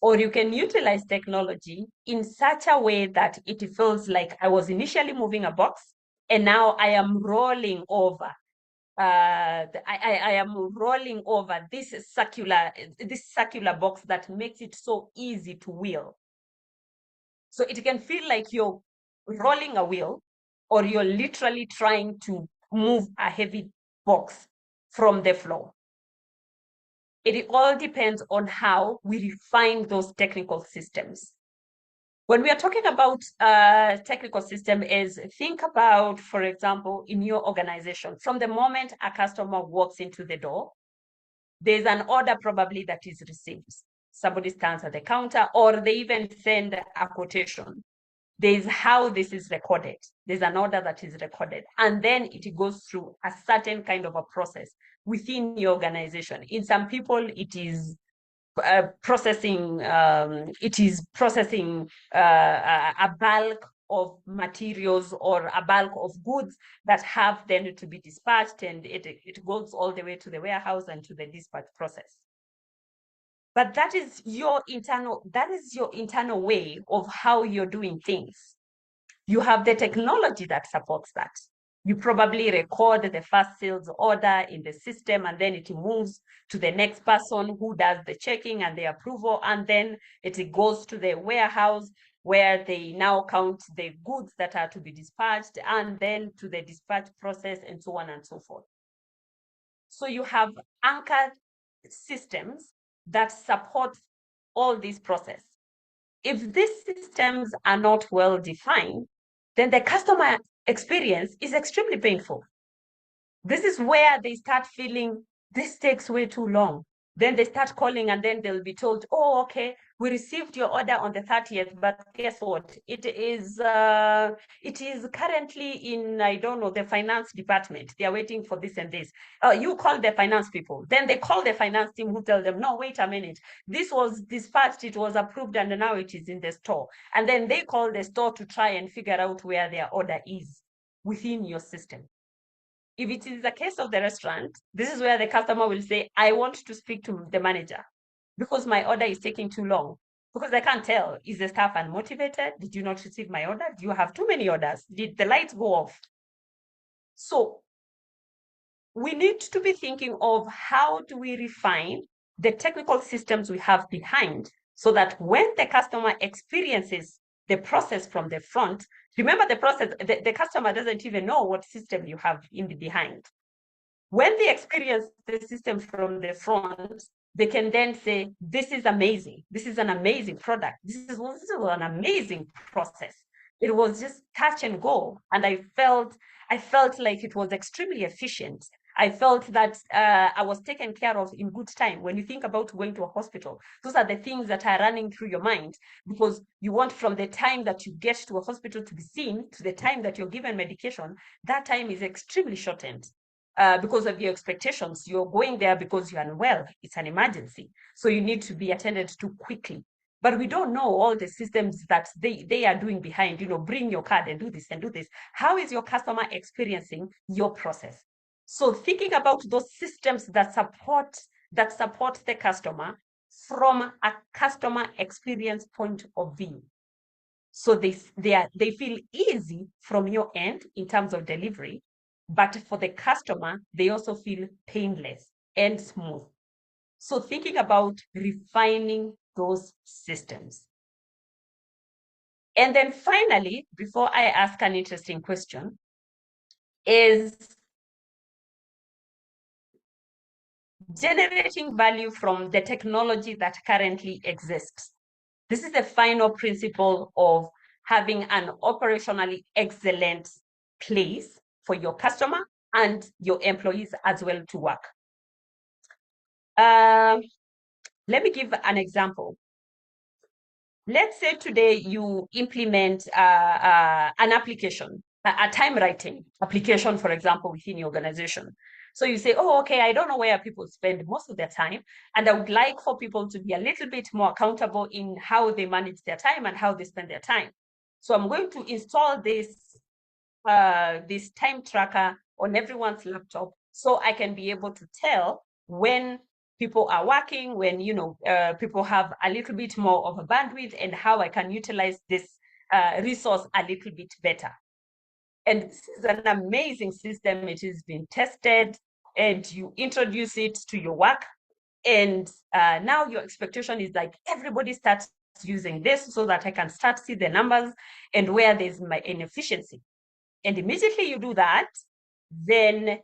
Or you can utilize technology in such a way that it feels like I was initially moving a box and now I am rolling over. I am rolling over this circular box that makes it so easy to wheel. So it can feel like you're rolling a wheel, or you're literally trying to move a heavy box from the floor. It all depends on how we refine those technical systems. When we are talking about technical system, is think about, for example, in your organization, from the moment a customer walks into the door, there's an order probably that is received. Somebody stands at the counter, or they even send a quotation. There's how this is recorded. There's an order that is recorded, and then it goes through a certain kind of a process within your organization. In some people, it is processing a bulk of materials or a bulk of goods that have then to be dispatched, and it goes all the way to the warehouse and to the dispatch process. But that is your internal way of how you're doing things. You have the technology that supports that. You probably record the first sales order in the system, and then it moves to the next person who does the checking and the approval, and then it goes to the warehouse where they now count the goods that are to be dispatched, and then to the dispatch process, and so on and so forth. So you have anchored systems that support all this process. If these systems are not well defined, then the customer experience is extremely painful. This is where they start feeling this takes way too long. Then they start calling, and then they'll be told, oh, okay, we received your order on the 30th, but guess what? It is currently in, I don't know, the finance department. They are waiting for this and this. You call the finance people. Then they call the finance team, who tell them, no, wait a minute. This was dispatched, it was approved, and now it is in the store. And then they call the store to try and figure out where their order is within your system. If it is the case of the restaurant, this is where the customer will say, I want to speak to the manager because my order is taking too long. Because I can't tell, is the staff unmotivated? Did you not receive my order? Do you have too many orders? Did the lights go off? So we need to be thinking of how do we refine the technical systems we have behind, so that when the customer experiences the process from the front, remember the process, the customer doesn't even know what system you have in the behind. When they experience the system from the front, they can then say, this is amazing. This is an amazing product. This is an amazing process. It was just touch and go. And I felt like it was extremely efficient. I felt that I was taken care of in good time. When you think about going to a hospital, those are the things that are running through your mind, because you want, from the time that you get to a hospital to be seen to the time that you're given medication, that time is extremely shortened. Because of your expectations, you're going there because you're unwell. It's an emergency. So you need to be attended to quickly. But we don't know all the systems that they are doing behind, bring your card and do this and do this. How is your customer experiencing your process? So thinking about those systems that support the customer from a customer experience point of view. So they feel easy from your end in terms of delivery, but for the customer, they also feel painless and smooth. So thinking about refining those systems. And then finally, before I ask an interesting question, is generating value from the technology that currently exists. This is the final principle of having an operationally excellent place for your customer and your employees as well to work. Let me give an example. Let's say today you implement an application, a time writing application, for example, within your organization. So you say, oh, okay, I don't know where people spend most of their time, and I would like for people to be a little bit more accountable in how they manage their time and how they spend their time. So I'm going to install this time tracker on everyone's laptop so I can be able to tell when people are working, when people have a little bit more of a bandwidth, and how I can utilize this resource a little bit better. And this is an amazing system. It has been tested, and you introduce it to your work. And now your expectation is like everybody starts using this so that I can start to see the numbers and where there's my inefficiency. And immediately you do that, then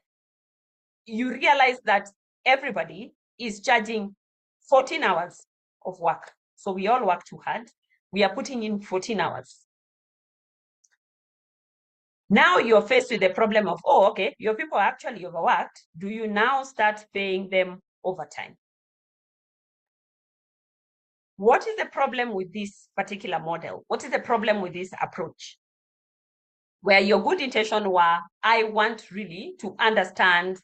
you realize that everybody is charging 14 hours of work. So we all work too hard. We are putting in 14 hours. Now you're faced with the problem of, oh, okay, your people are actually overworked. Do you now start paying them overtime? What is the problem with this particular model? What is the problem with this approach? Where your good intention were, I want really to understand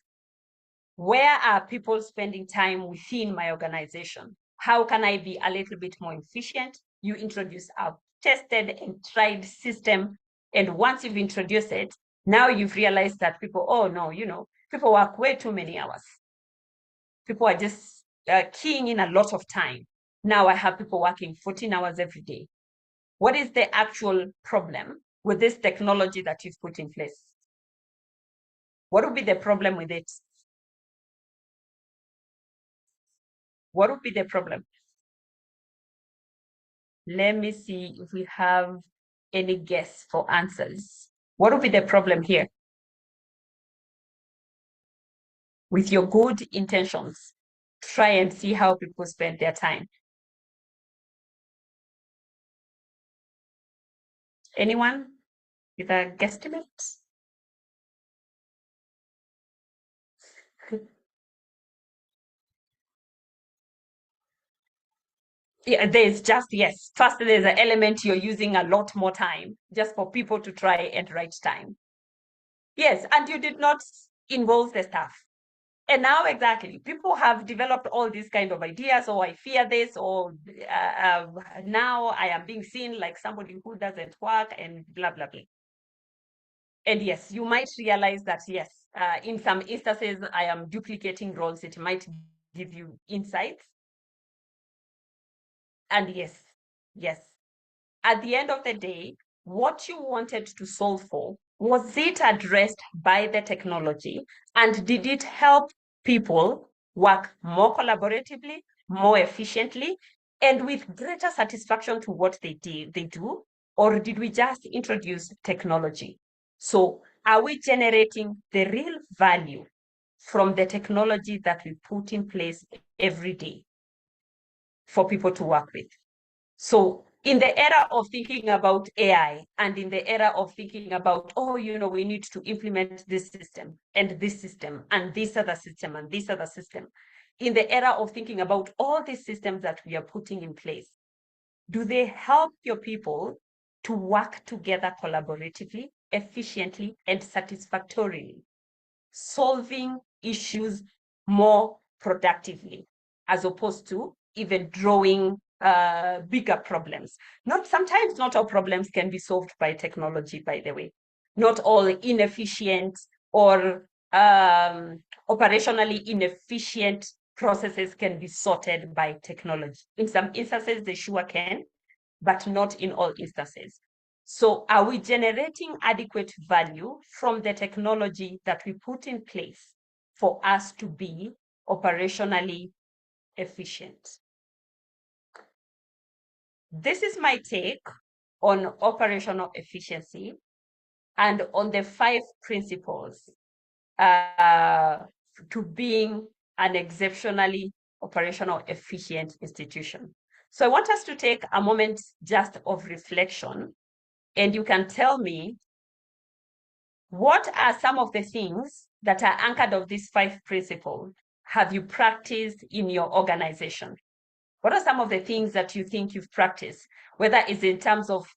where are people spending time within my organization? How can I be a little bit more efficient? You introduce a tested and tried system. And once you've introduced it, now you've realized that people, oh no, people work way too many hours. People are just keying in a lot of time. Now I have people working 14 hours every day. What is the actual problem with this technology that you've put in place? What would be the problem with it? What would be the problem? Let me see if we have any guess for answers. What would be the problem here? With your good intentions, try and see how people spend their time. Anyone with a guesstimate? Yeah, there's just, yes, first there's an element you're using a lot more time just for people to try and write time. Yes, and you did not involve the staff. And now exactly, people have developed all these kind of ideas, or I fear this, or now I am being seen like somebody who doesn't work and blah, blah, blah. And yes, you might realize that, yes, in some instances, I am duplicating roles. It might give you insights. And yes, at the end of the day, what you wanted to solve for, was it addressed by the technology? And did it help people work more collaboratively, more efficiently, and with greater satisfaction to what they do? Or did we just introduce technology? So are we generating the real value from the technology that we put in place every day for people to work with? So in the era of thinking about AI, and in the era of thinking about, oh, we need to implement this system and this system and this other system and this other system, in the era of thinking about all these systems that we are putting in place, do they help your people to work together collaboratively, efficiently, and satisfactorily, solving issues more productively, as opposed to even drawing bigger problems? Sometimes not all problems can be solved by technology, by the way. Not all inefficient or operationally inefficient processes can be sorted by technology. In some instances, they sure can, but not in all instances. So are we generating adequate value from the technology that we put in place for us to be operationally efficient? This is my take on operational efficiency and on the 5 principles to being an exceptionally operational efficient institution. So I want us to take a moment just of reflection, and you can tell me, what are some of the things that are anchored of these 5 principles have you practiced in your organization? What are some of the things that you think you've practiced, whether it's in terms of,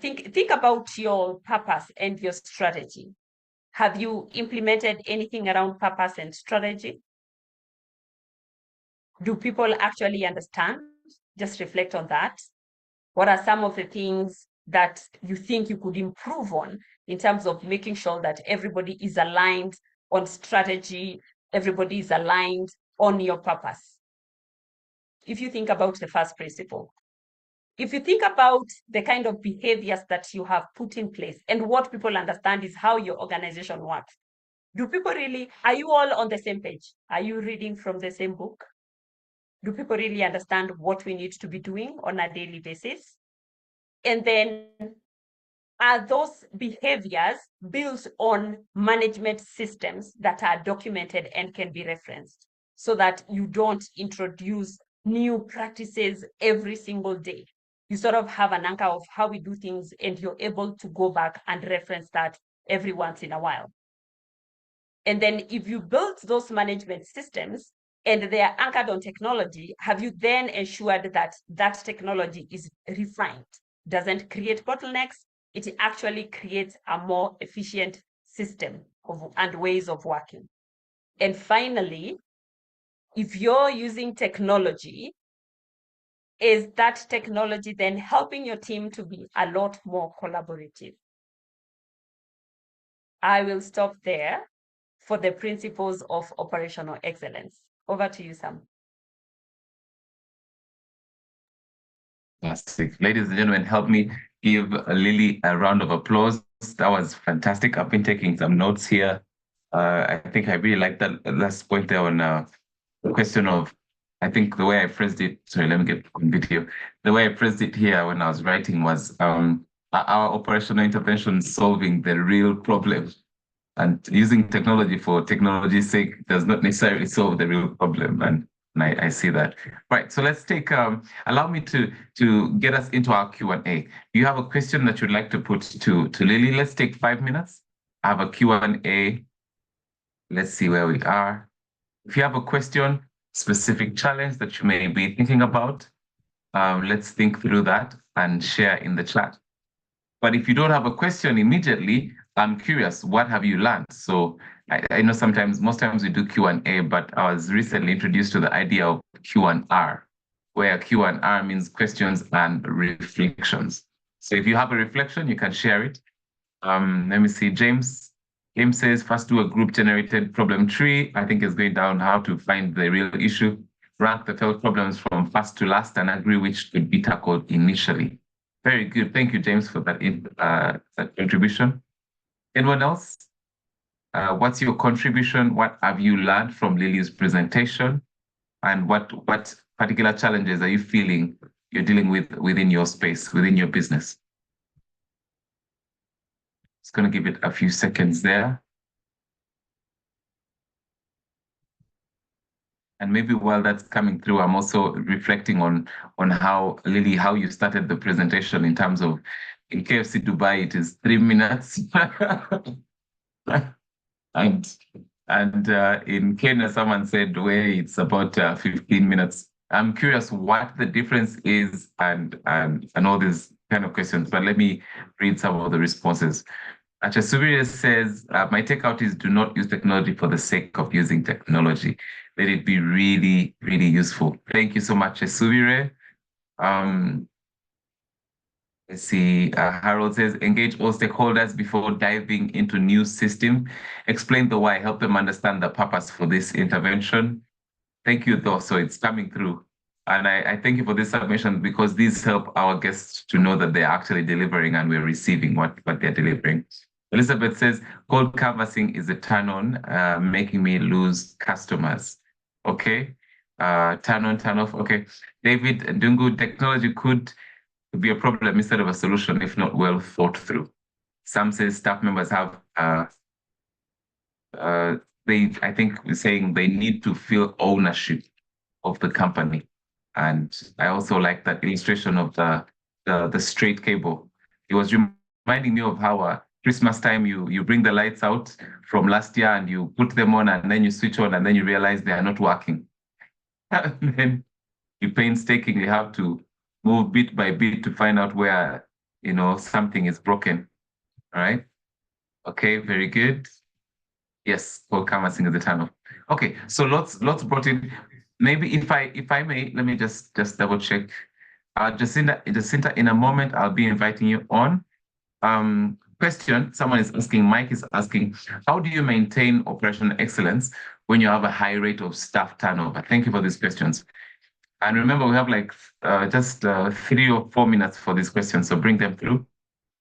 think about your purpose and your strategy. Have you implemented anything around purpose and strategy? Do people actually understand? Just reflect on that. What are some of the things that you think you could improve on in terms of making sure that everybody is aligned on strategy, everybody is aligned on your purpose? If you think about the first principle, if you think about the kind of behaviors that you have put in place and what people understand is how your organization works, do people really, are you all on the same page? Are you reading from the same book? Do people really understand what we need to be doing on a daily basis? And then, are those behaviors built on management systems that are documented and can be referenced, so that you don't introduce new practices every single day? You sort of have an anchor of how we do things, and you're able to go back and reference that every once in a while. And then if you build those management systems and they are anchored on technology, have you then ensured that that technology is refined, doesn't create bottlenecks? It actually creates a more efficient system and ways of working. And finally, if you're using technology, is that technology then helping your team to be a lot more collaborative? I will stop there for the principles of operational excellence. Over to you, Sam. Fantastic. Ladies and gentlemen, help me give Lily a round of applause. That was fantastic. I've been taking some notes here. I think I really like that last point there on the question of, I think the way I phrased it, sorry, let me get on video. The way I phrased it here when I was writing was our operational intervention solving the real problem. And using technology for technology's sake does not necessarily solve the real problem. And I see that. Right, so let's take, allow me to get us into our Q&A. You have a question that you'd like to put to Lily. Let's take 5 minutes. I have a Q&A. Let's see where we are. If you have a question, specific challenge that you may be thinking about, let's think through that and share in the chat. But if you don't have a question immediately, I'm curious, what have you learned? So I know most times we do Q&A, but I was recently introduced to the idea of Q&R, where Q&R means questions and reflections. So if you have a reflection, you can share it. Let me see, James says, first do a group-generated problem tree. I think it's going down how to find the real issue, rank the felt problems from first to last, and agree which should be tackled initially. Very good. Thank you, James, for that contribution. Anyone else? What's your contribution? What have you learned from Lily's presentation? And what particular challenges are you feeling you're dealing with within your space, within your business? Just going to give it a few seconds there. And maybe while that's coming through, I'm also reflecting on how, Lily, how you started the presentation in terms of, in KFC Dubai, it is 3 minutes. and in Kenya, someone said, wait, it's about 15 minutes. I'm curious what the difference is and all these kind of questions, but let me read some of the responses. Achasubire says, my takeout is do not use technology for the sake of using technology. Let it be really, really useful. Thank you so much, Achasubire. Let's see, Harold says, engage all stakeholders before diving into new system. Explain the why, help them understand the purpose for this intervention. Thank you, though, so it's coming through. And I thank you for this submission because these help our guests to know that they're actually delivering and we're receiving what they're delivering. Elizabeth says, cold canvassing is a turn on, making me lose customers. Okay, turn on, turn off. Okay, David Dungu, technology could be a problem instead of a solution if not well thought through. Some say staff members have, I think we're saying they need to feel ownership of the company. And I also like that illustration of the straight cable. It was reminding me of how Christmas time you bring the lights out from last year and you put them on and then you switch on and then you realize they are not working. And then you painstakingly have to move bit by bit to find out where something is broken. All right. Okay, very good. Yes, Paul canvassing is the turn off. Okay, so lots brought in. Maybe if I may, let me just double check. Jacinta, in a moment, I'll be inviting you on. Question, someone is asking, Mike is asking, how do you maintain operational excellence when you have a high rate of staff turnover? Thank you for these questions. And remember, we have like just 3 or 4 minutes for these questions, so bring them through.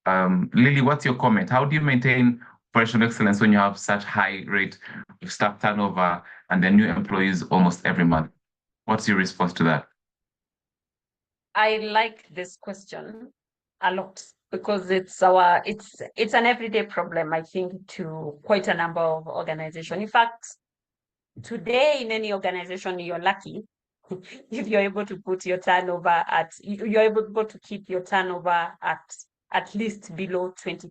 Lily, what's your comment? How do you maintain operational excellence when you have such high rate of staff turnover and then new employees almost every month? What's your response to that? I like this question a lot because it's an everyday problem, I think, to quite a number of organizations. In fact, today in any organization, you're lucky if you're able to put your turnover you're able to keep your turnover at least below 20%.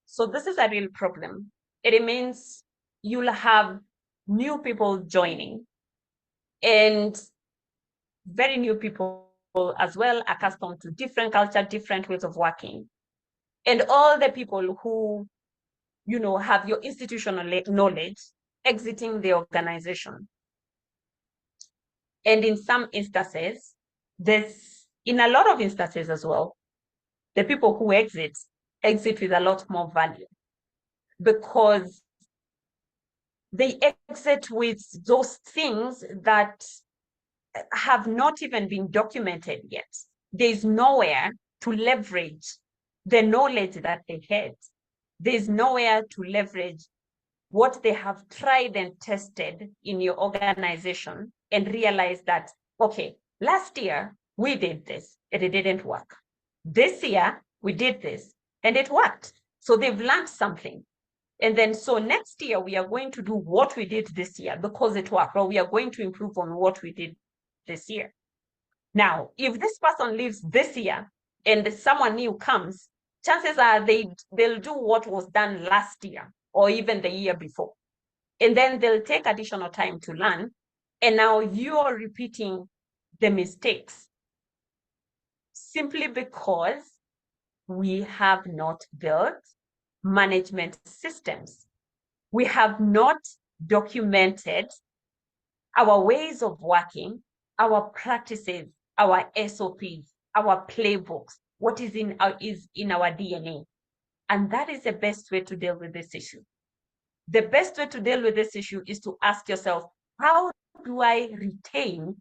So this is a real problem. It means you'll have new people joining and very new people as well, accustomed to different culture, different ways of working. And all the people who, have your institutional knowledge exiting the organization. And in some instances, in a lot of instances as well, the people who exit with a lot more value because they exit with those things that have not even been documented yet. There's nowhere to leverage the knowledge that they had. There's nowhere to leverage what they have tried and tested in your organization and realize that, okay, last year we did this and it didn't work. This year we did this and it worked. So they've learned something. And then, so next year we are going to do what we did this year because it worked, or we are going to improve on what we did this year. Now, if this person leaves this year and someone new comes, chances are they'll do what was done last year or even the year before. And then they'll take additional time to learn. And now you're repeating the mistakes simply because we have not built management systems. We have not documented our ways of working, our practices, our SOPs, our playbooks, what is in our DNA. And that is the best way to deal with this issue. The best way to deal with this issue is to ask yourself, how do I retain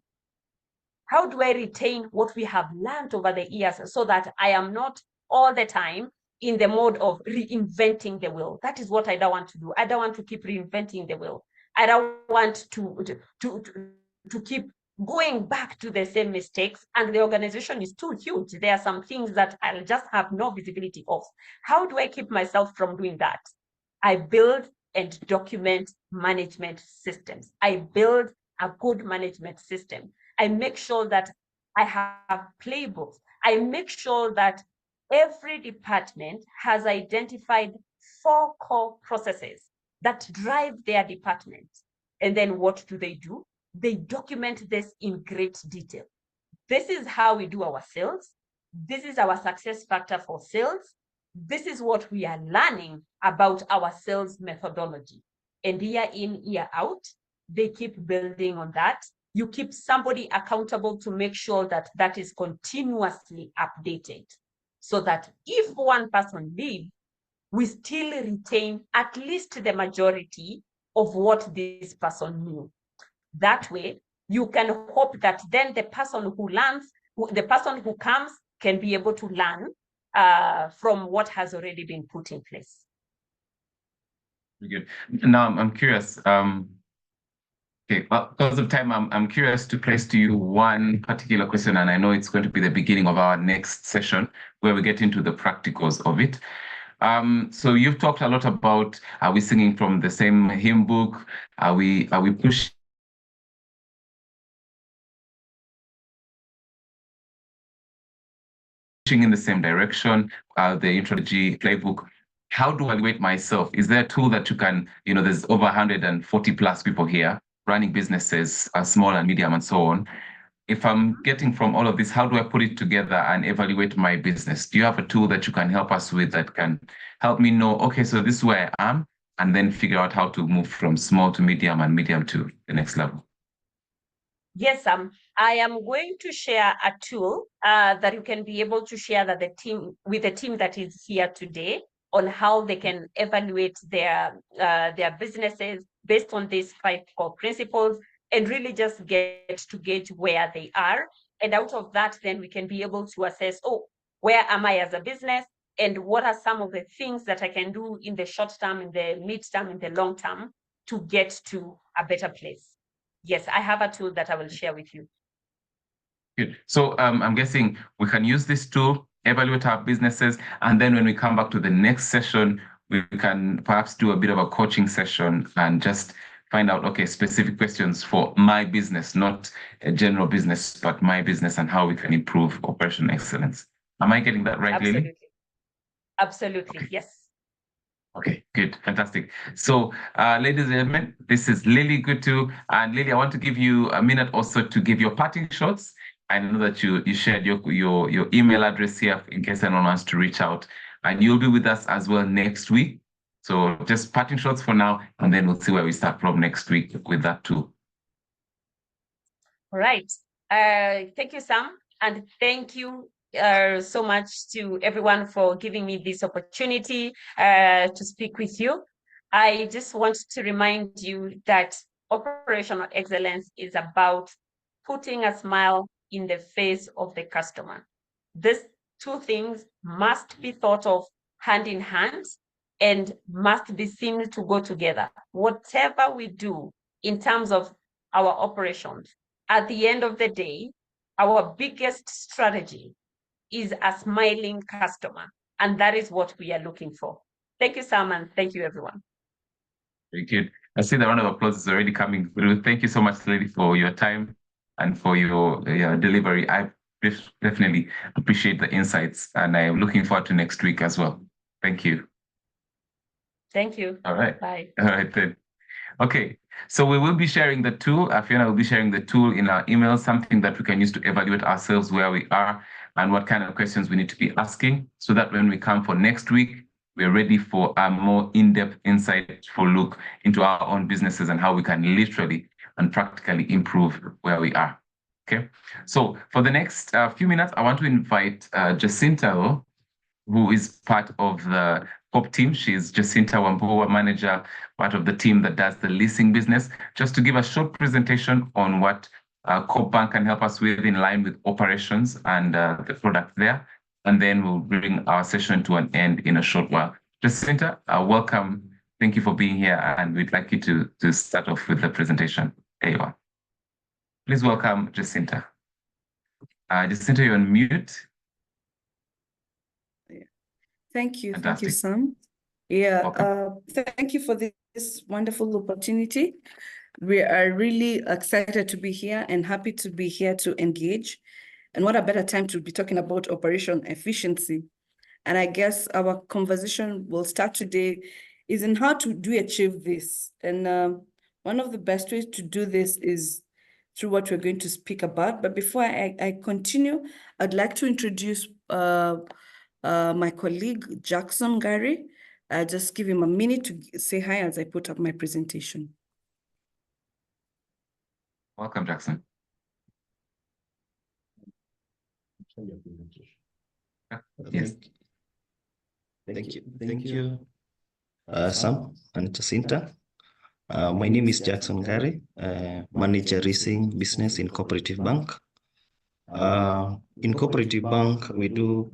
what we have learned over the years so that I am not all the time in the mode of reinventing the wheel? That is what I don't want to do. I don't want to keep reinventing the wheel. I don't want to keep going back to the same mistakes, and the organization is too huge. There are some things that I'll just have no visibility of. How do I keep myself from doing that? I build and document management systems. I build a good management system. I make sure that I have playbooks. I make sure that every department has identified 4 core processes that drive their department. And then what do? They document this in great detail. This is how we do our sales. This is our success factor for sales. This is what we are learning about our sales methodology. And year in, year out, they keep building on that. You keep somebody accountable to make sure that that is continuously updated so that if one person leaves, we still retain at least the majority of what this person knew. That way, you can hope that then the person who learns, the person who comes can be able to learn from what has already been put in place. Very good. Now, I'm curious. Okay, well, because of time, I'm curious to place to you one particular question, and I know it's going to be the beginning of our next session where we get into the practicals of it. So you've talked a lot about, are we singing from the same hymn book? Are we pushing pushing in the same direction, the Intrology playbook. How do I evaluate myself? Is there a tool that you can, there's over 140 plus people here running businesses, small and medium and so on. If I'm getting from all of this, how do I put it together and evaluate my business? Do you have a tool that you can help us with that can help me know, okay, so this is where I am, and then figure out how to move from small to medium and medium to the next level? Yes, I am going to share a tool that you can be able to share that with the team that is here today on how they can evaluate their businesses based on these 5 core principles, and really just get to gauge where they are. And out of that, then we can be able to assess, oh, where am I as a business? And what are some of the things that I can do in the short term, in the mid-term, in the long term to get to a better place? Yes, I have a tool that I will share with you. Good. So I'm guessing we can use this tool, evaluate our businesses, and then when we come back to the next session, we can perhaps do a bit of a coaching session and just find out, okay, specific questions for my business, not a general business, but my business and how we can improve operational excellence. Am I getting that right, Absolutely. Lily? Absolutely, okay. Yes. Okay, good, fantastic. So, ladies and gentlemen, this is Lily Gutu, and Lily, I want to give you a minute also to give your parting shots. I know that you shared your email address here in case anyone wants to reach out, and you'll be with us as well next week. So just parting shots for now, and then we'll see where we start from next week with that too. All right. Thank you, Sam, and thank you so much to everyone for giving me this opportunity to speak with you. I just want to remind you that operational excellence is about putting a smile in the face of the customer. These 2 things must be thought of hand in hand and must be seen to go together. Whatever we do in terms of our operations, at the end of the day, our biggest strategy is a smiling customer, and that is what we are looking for. Thank you, Sam, and thank you, everyone. Very good. I see the round of applause is already coming through. Thank you so much, Lily, for your time and for your delivery. I definitely appreciate the insights, and I'm looking forward to next week as well. Thank you. Thank you. All right. Bye. All right, then. Okay, so we will be sharing the tool. Fiona will be sharing the tool in our email, something that we can use to evaluate ourselves where we are and what kind of questions we need to be asking, so that when we come for next week, we're ready for a more in-depth, insightful look into our own businesses and how we can literally and practically improve where we are. Okay, so for the next few minutes, I want to invite Jacinta, who is part of the COP team. She's Jacinta Wambua, manager, part of the team that does the leasing business, just to give a short presentation on what COP Bank can help us with in line with operations and the product there. And then we'll bring our session to an end in a short while. Jacinta, welcome. Thank you for being here. And we'd like you to start off with the presentation. There you are. Please welcome Jacinta. Jacinta, you're on mute. Thank you. Fantastic. Thank you, Sam. Yeah, Welcome. thank you for this wonderful opportunity. We are really excited to be here and happy to be here to engage. And what a better time to be talking about operation efficiency. And I guess our conversation will start today is in how do we achieve this? And one of the best ways to do this is through what we're going to speak about. But before I continue, I'd like to introduce my colleague, Jackson Gary. I'll just give him a minute to say hi as I put up my presentation. Welcome, Jackson. Yes. Thank you, Sam and Jacinta. My name is Jackson Gary, manager leasing business in Cooperative Bank. In Cooperative Bank, we do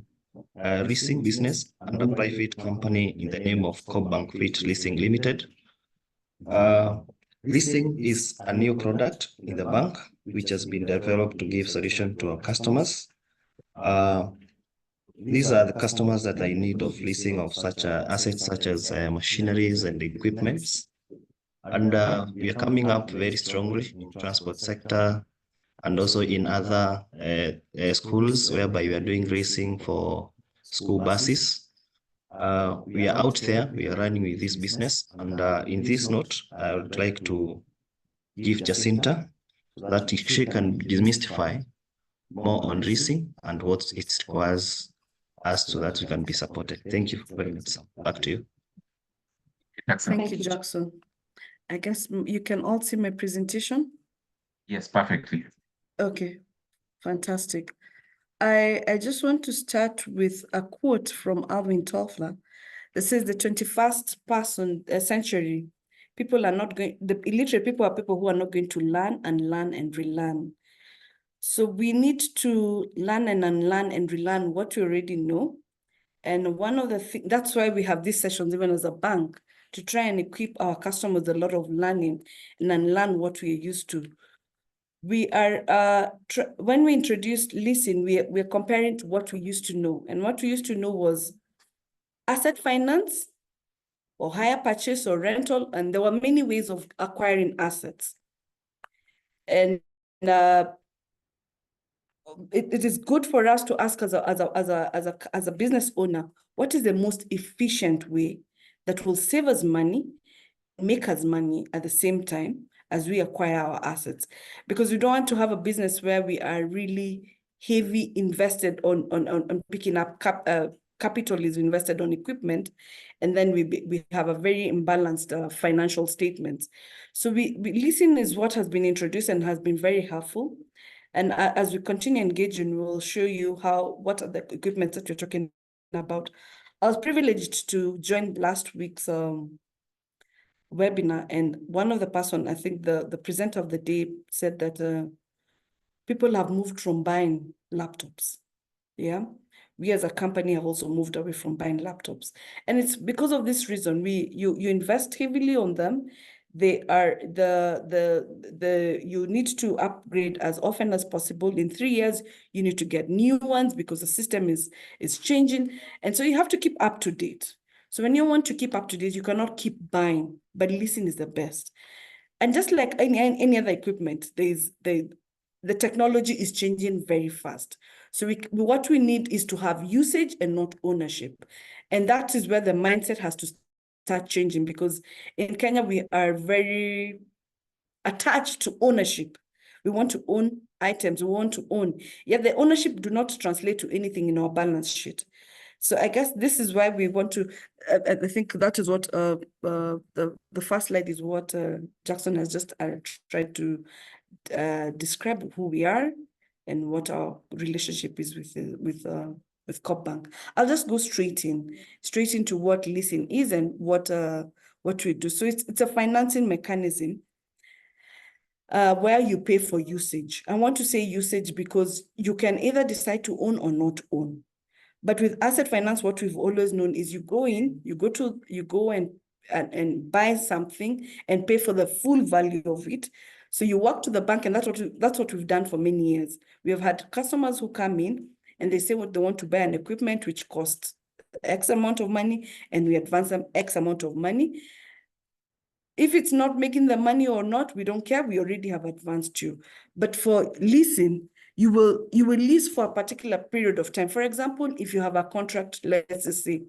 leasing business under a private company in the name of COP Bank Fleet Leasing Limited. Leasing is a new product in the bank, which has been developed to give solution to our customers. These are the customers that are in need of leasing of such assets such as machineries and equipments. And we are coming up very strongly in transport sector, and also in other schools whereby we are doing racing for school buses. We are out there, we are running with this business. And in this note, I would like to give Jacinta that she can demystify more on racing and what it requires us so that we can be supported. Thank you very much, Sam. Back to you. Thank you, Jackson. I guess you can all see my presentation. Yes, perfectly. Okay, fantastic. I just want to start with a quote from Alvin Toffler that says the 21st century, people are not going, the illiterate people are people who are not going to learn and relearn. So we need to learn and unlearn and relearn what we already know. And one of the things, that's why we have these sessions even as a bank, to try and equip our customers with a lot of learning and unlearn what we are used to. We are, when we introduced Listen, we're comparing to what we used to know. And what we used to know was asset finance or hire purchase or rental. And there were many ways of acquiring assets. And it is good for us to ask as a business owner, what is the most efficient way that will save us money, make us money at the same time as we acquire our assets? Because we don't want to have a business where we are really heavy invested on picking up capital is invested on equipment, and then we have a very imbalanced financial statements. So Listen is what has been introduced and has been very helpful. And as we continue engaging, we'll show you what are the equipment that you're talking about. I was privileged to join last week's webinar, and one of the person, I think the presenter of the day, said that people have moved from buying laptops. Yeah, we as a company have also moved away from buying laptops, and it's because of this reason. You invest heavily on them. They are you need to upgrade as often as possible. In 3 years, you need to get new ones because the system is changing, and so you have to keep up to date. So when you want to keep up to date, you cannot keep buying, but Listen is the best. And just like any other equipment, the technology is changing very fast. So what we need is to have usage and not ownership. And that is where the mindset has to start changing, because in Kenya, we are very attached to ownership. We want to own items, we want to own, yet the ownership do not translate to anything in our balance sheet. So I guess this is why we want to, I think that is what the first slide is what Jackson has just tried to describe who we are and what our relationship is with CoopBank. I'll just go straight into what Listen is and what we do. So it's a financing mechanism where you pay for usage. I want to say usage because you can either decide to own or not own. But with asset finance, what we've always known is you go and buy something and pay for the full value of it. So you walk to the bank, and that's what we've done for many years. We have had customers who come in and they say what they want to buy an equipment which costs X amount of money, and we advance them X amount of money. If it's not making the money or not, we don't care. We already have advanced you. But for Listen, you will lease for a particular period of time. For example, if you have a contract, let's just say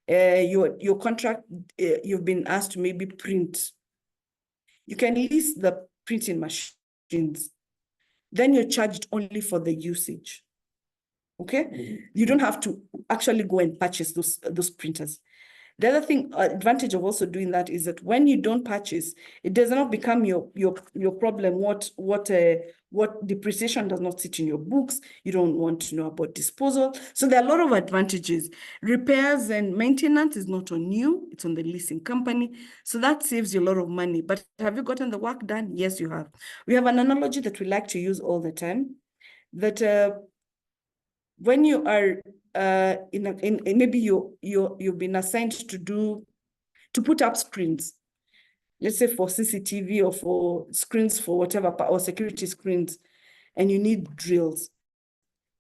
your contract, you've been asked to maybe print. You can lease the printing machines. Then you're charged only for the usage. Okay? You don't have to actually go and purchase those printers. The other thing, advantage of also doing that is that when you don't purchase, it does not become your problem. What depreciation does not sit in your books. You don't want to know about disposal. So there are a lot of advantages. Repairs and maintenance is not on you; it's on the leasing company. So that saves you a lot of money. But have you gotten the work done? Yes, you have. We have an analogy that we like to use all the time. That when you are maybe you've been assigned to put up screens, let's say for CCTV or for screens for whatever, or security screens, and you need drills.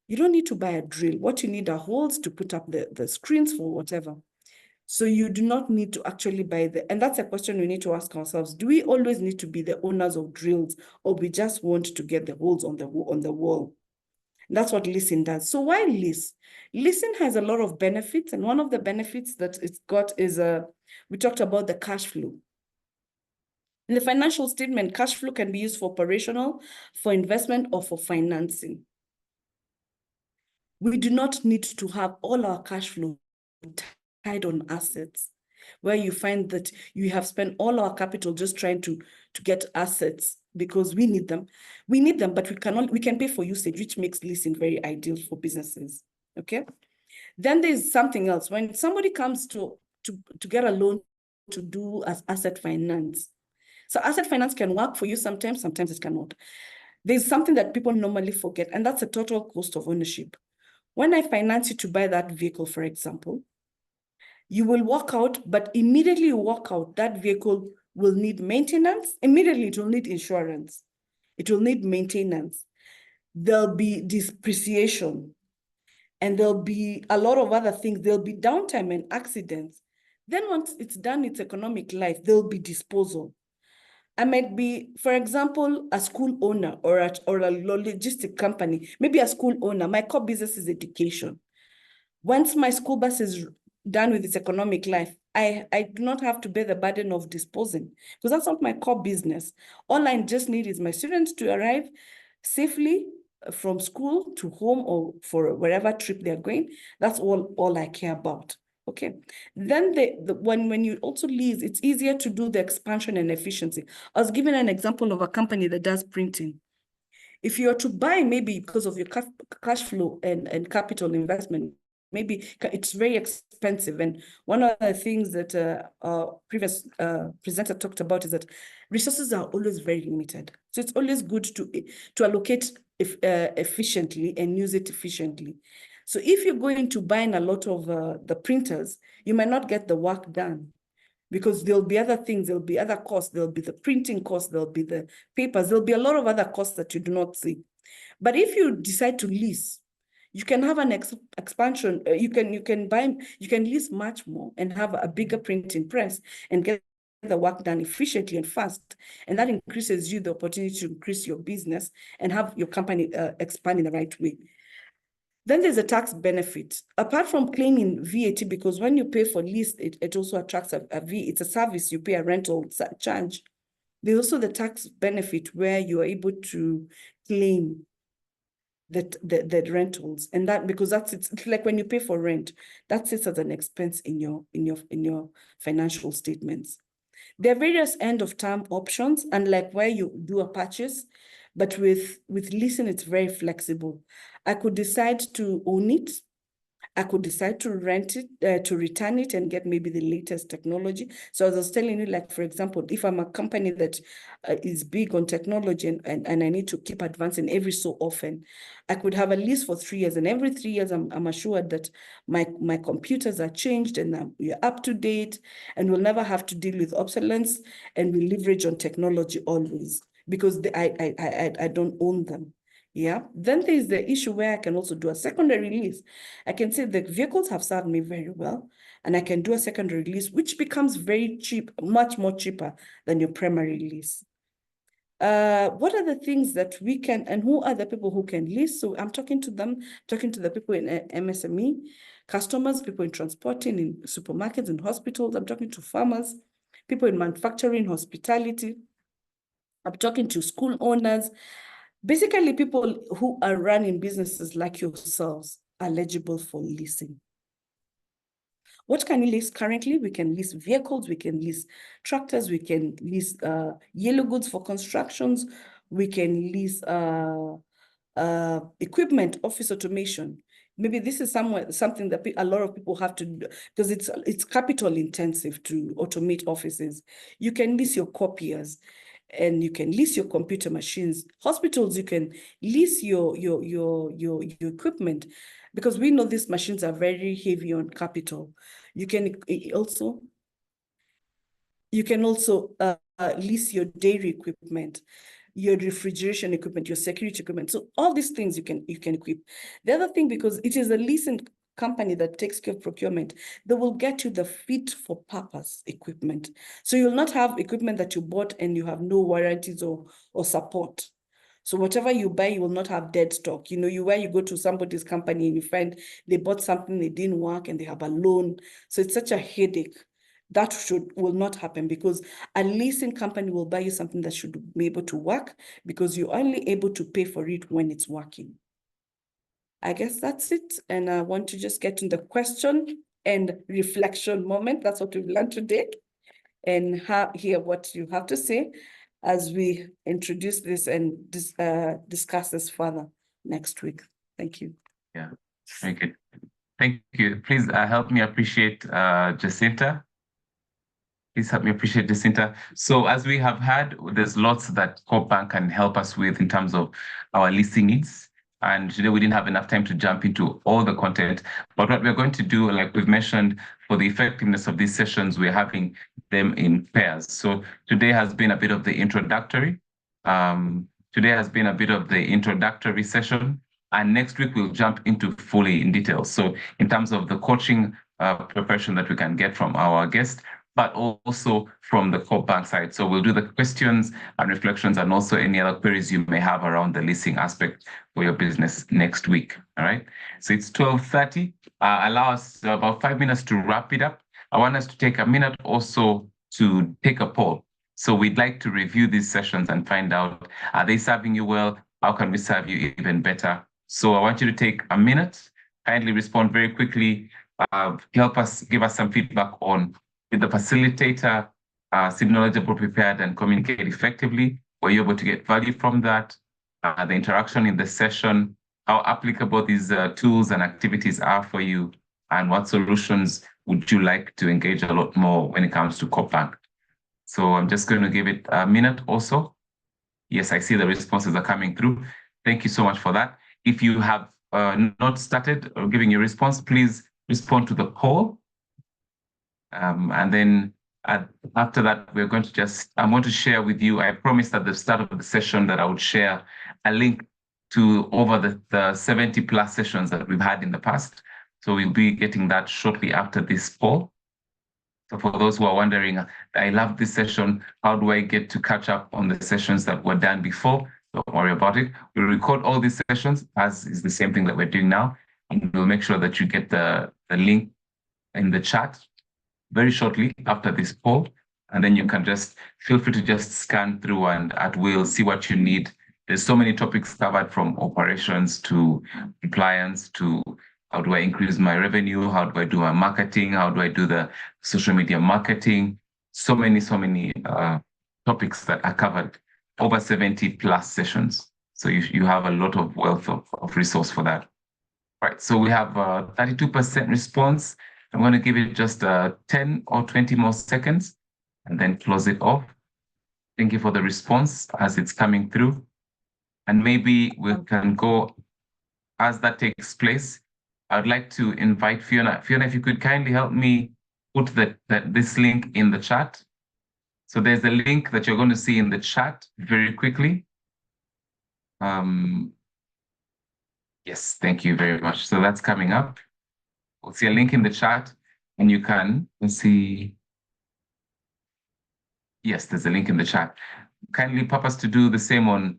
You don't need to buy a drill. What you need are holes to put up the screens for whatever. So you do not need to actually buy and that's a question we need to ask ourselves. Do we always need to be the owners of drills, or we just want to get the holes on the wall? That's what leasing does. So why lease? Leasing has a lot of benefits, and one of the benefits that it's got is we talked about the cash flow. In the financial statement, cash flow can be used for operational, for investment, or for financing. We do not need to have all our cash flow tied on assets, where you find that you have spent all our capital just trying to get assets because we need them. We need them, but we can pay for usage, which makes leasing very ideal for businesses. Okay. Then there's something else. When somebody comes to get a loan to do as asset finance. So asset finance can work for you sometimes it cannot. There's something that people normally forget, and that's the total cost of ownership. When I finance you to buy that vehicle, for example, you will walk out, but immediately you walk out, that vehicle will need maintenance. Immediately it will need insurance. It will need maintenance. There'll be depreciation, and there'll be a lot of other things. There'll be downtime and accidents. Then once it's done its economic life, there'll be disposal. I might be, for example, a school owner or a logistic company, maybe a school owner. My core business is education. Once my school bus is done with its economic life, I do not have to bear the burden of disposing, because that's not my core business. All I just need is my students to arrive safely from school to home or for wherever trip they're going. That's all I care about. Okay. Then when you also lease, it's easier to do the expansion and efficiency. I was given an example of a company that does printing. If you are to buy, maybe because of your cash flow and capital investment, maybe it's very expensive. And one of the things that our previous presenter talked about is that resources are always very limited. So it's always good to allocate efficiently and use it efficiently. So if you're going to buy a lot of the printers, you might not get the work done, because there'll be other things, there'll be other costs, there'll be the printing costs, there'll be the papers, there'll be a lot of other costs that you do not see. But if you decide to lease, you can have an expansion. You can lease much more and have a bigger printing press and get the work done efficiently and fast. And that increases you the opportunity to increase your business and have your company expand in the right way. Then there's a tax benefit. Apart from claiming VAT, because when you pay for lease, it also attracts it's a service, you pay a rental charge. There's also the tax benefit where you are able to claim the rentals, and that, because it's like when you pay for rent, that sits as an expense in your financial statements. There are various end of term options, unlike where you do a purchase, but with leasing, it's very flexible. I could decide to own it. I could decide to rent it, to return it and get maybe the latest technology. So as I was telling you, like, for example, if I'm a company that is big on technology and I need to keep advancing every so often, I could have a lease for 3 years, and every 3 years I'm assured that my computers are changed and we're up to date, and we'll never have to deal with obsolescence, and we leverage on technology always, because I don't own them. Yeah. Then there's the issue where I can also do a secondary lease. I can say the vehicles have served me very well, and I can do a secondary lease, which becomes very cheap, much more cheaper than your primary lease. What are the things that we can, and who are the people who can lease? So I'm talking to the people in MSME, customers, people in transporting, in supermarkets, in hospitals. I'm talking to farmers, people in manufacturing, hospitality. I'm talking to school owners. Basically, people who are running businesses like yourselves are eligible for leasing. What can we lease currently? We can lease vehicles, we can lease tractors, we can lease yellow goods for constructions, we can lease equipment, office automation. Maybe this is something that a lot of people have to do, because it's capital intensive to automate offices. You can lease your copiers, and you can lease your computer machines. Hospitals, you can lease your equipment, because we know these machines are very heavy on capital. You can also lease your dairy equipment, your refrigeration equipment, your security equipment. So all these things you can equip. The other thing, because it is a leasing company that takes care of procurement, they will get you the fit for purpose equipment. So you'll not have equipment that you bought and you have no warranties or support. So whatever you buy, you will not have dead stock. You know, where you go to somebody's company and you find they bought something, it didn't work, and they have a loan. So it's such a headache. That will not happen, because a leasing company will buy you something that should be able to work, because you're only able to pay for it when it's working. I guess that's it. And I want to just get to the question and reflection moment. That's what we've learned today. And hear what you have to say as we introduce this and discuss this further next week. Thank you. Yeah, very good. Thank you. Please help me appreciate Jacinta. Please help me appreciate Jacinta. So as we have had, there's lots that CoopBank can help us with in terms of our leasing needs. And today we didn't have enough time to jump into all the content. But what we're going to do, like we've mentioned, for the effectiveness of these sessions, we're having them in pairs. So today has been a bit of the introductory. Session. And next week we'll jump into fully in detail. So in terms of the coaching preparation that we can get from our guest, but also from the CoopBank side. So we'll do the questions and reflections and also any other queries you may have around the leasing aspect for your business next week, all right? So it's 12:30. Allow us about 5 minutes to wrap it up. I want us to take a minute also to take a poll. So we'd like to review these sessions and find out, are they serving you well? How can we serve you even better? So I want you to take a minute, kindly respond very quickly, help us, give us some feedback on, did the facilitator seem knowledgeable, prepared, and communicate effectively? Were you able to get value from that? The interaction in the session, how applicable these tools and activities are for you, and what solutions would you like to engage a lot more when it comes to CoopBank? So I'm just going to give it a minute also. Yes, I see the responses are coming through. Thank you so much for that. If you have not started giving your response, please respond to the poll. And then after that, we're going to I'm going to share with you, I promised at the start of the session that I would share a link to over the 70 plus sessions that we've had in the past. So we'll be getting that shortly after this poll. So for those who are wondering, I love this session, how do I get to catch up on the sessions that were done before? Don't worry about it. We'll record all these sessions, as is the same thing that we're doing now. And we'll make sure that you get the link in the chat very shortly after this poll. And then you can just feel free to just scan through and at will see what you need. There's so many topics covered, from operations to compliance to how do I increase my revenue? How do I do my marketing? How do I do the social media marketing? So many topics that are covered, over 70 plus sessions. So you have a lot of wealth of resource for that. Right, so we have 32% response. I'm going to give it just 10 or 20 more seconds and then close it off. Thank you for the response as it's coming through. And maybe we can go as that takes place. I'd like to invite Fiona. Fiona, if you could kindly help me put this link in the chat. So there's a link that you're going to see in the chat very quickly. Yes, thank you very much. So that's coming up. We'll see a link in the chat and you can see. Yes, there's a link in the chat. Kindly purpose to do the same on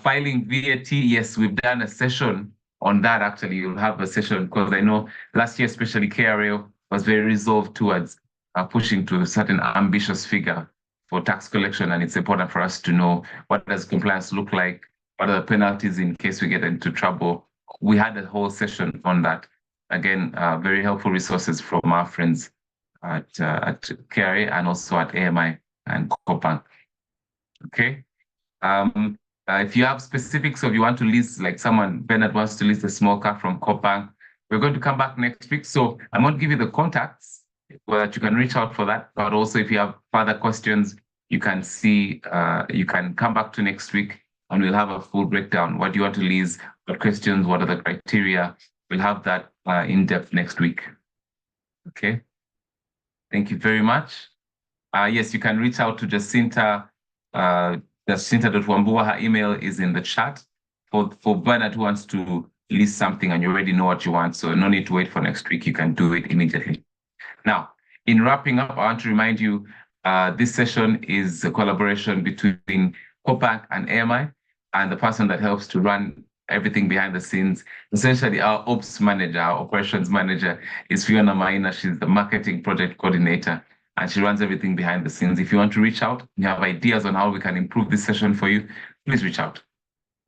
filing VAT. Yes, we've done a session on that. Actually, you'll have a session because I know last year, especially KRA was very resolved towards pushing to a certain ambitious figure for tax collection. And it's important for us to know, what does compliance look like? What are the penalties in case we get into trouble? We had a whole session on that. Again, very helpful resources from our friends at KRA and also at AMI and CoopBank. Okay. If you have specifics, or if you want to list, like Bernard wants to list a small car from CoopBank, we're going to come back next week. So I'm going to give you the contacts so that you can reach out for that. But also, if you have further questions, you can you can come back to next week and we'll have a full breakdown. What do you want to lease? What questions? What are the criteria? We'll have that in depth next week. Okay. Thank you very much. Yes, you can reach out to Jacinta. Jacinta.wambua, her email is in the chat. For Bernard who wants to list something and you already know what you want. So no need to wait for next week. You can do it immediately. Now, in wrapping up, I want to remind you, this session is a collaboration between CoPank and AMI, and the person that helps to run everything behind the scenes. Essentially, our ops manager, our operations manager is Fiona Maina. She's the marketing project coordinator, and she runs everything behind the scenes. If you want to reach out, you have ideas on how we can improve this session for you, please reach out.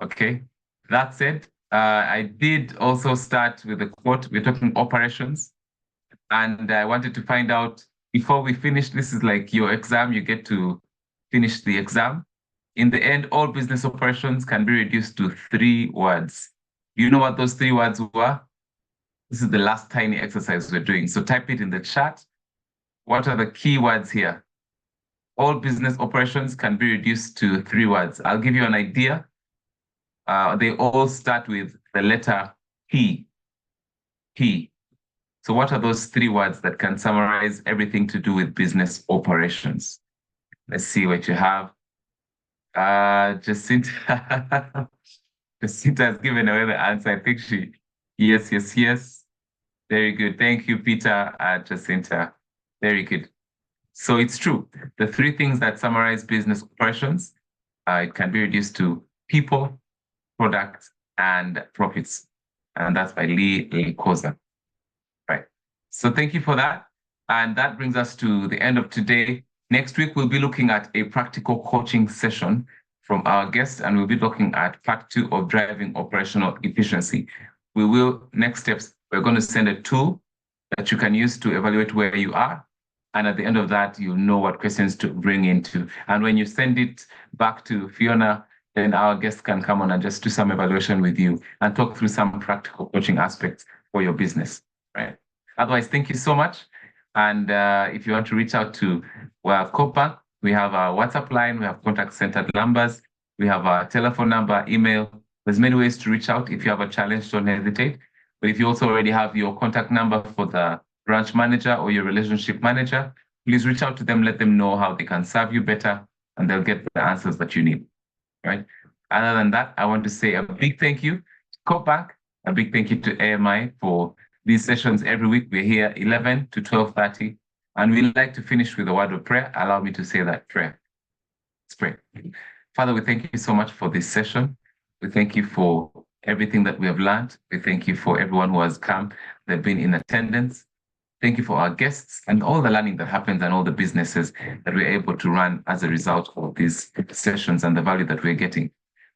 Okay, that said, I did also start with a quote. We're talking operations. And I wanted to find out, before we finish, this is like your exam, you get to finish the exam. In the end, all business operations can be reduced to 3 words. Do you know what those 3 words were? This is the last tiny exercise we're doing. So type it in the chat. What are the key words here? All business operations can be reduced to 3 words. I'll give you an idea. They all start with the letter P. P. So what are those 3 words that can summarize everything to do with business operations? Let's see what you have. Jacinta. Jacinta has given away the answer. I think she, yes. Very good. Thank you, Peter, Jacinta. Very good. So it's true. The 3 things that summarize business operations, it can be reduced to people, product, and profits. And that's by Lee Koza. Right. So thank you for that. And that brings us to the end of today. Next week, we'll be looking at a practical coaching session from our guest, and we'll be looking at part 2 of driving operational efficiency. Next steps, we're going to send a tool that you can use to evaluate where you are. And at the end of that, you'll know what questions to bring into. And when you send it back to Fiona, then our guest can come on and just do some evaluation with you and talk through some practical coaching aspects for your business. Right. Otherwise, thank you so much. And if you want to reach out to CoPank, we have our WhatsApp line, we have contact center numbers, we have our telephone number, email. There's many ways to reach out. If you have a challenge, don't hesitate. But if you also already have your contact number for the branch manager or your relationship manager, please reach out to them, let them know how they can serve you better, and they'll get the answers that you need. Right? Other than that, I want to say a big thank you to CoPank, a big thank you to AMI for these sessions every week. We're here 11 to 12:30, and we like to finish with a word of prayer. Allow me to say that prayer. Let's pray. Father, we thank you so much for this session. We thank you for everything that we have learned. We thank you for everyone who has come, they've been in attendance. Thank you for our guests and all the learning that happens and all the businesses that we're able to run as a result of these sessions and the value that we're getting.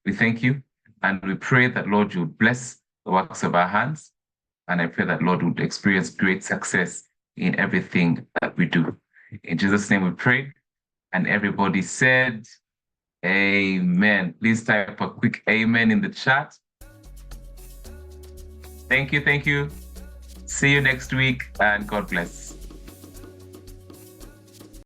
We thank you, and we pray that, Lord, you would bless the works of our hands. And I pray that, Lord, would experience great success in everything that we do. In Jesus' name we pray. And everybody said, amen. Please type a quick amen in the chat. Thank you. See you next week, and God bless.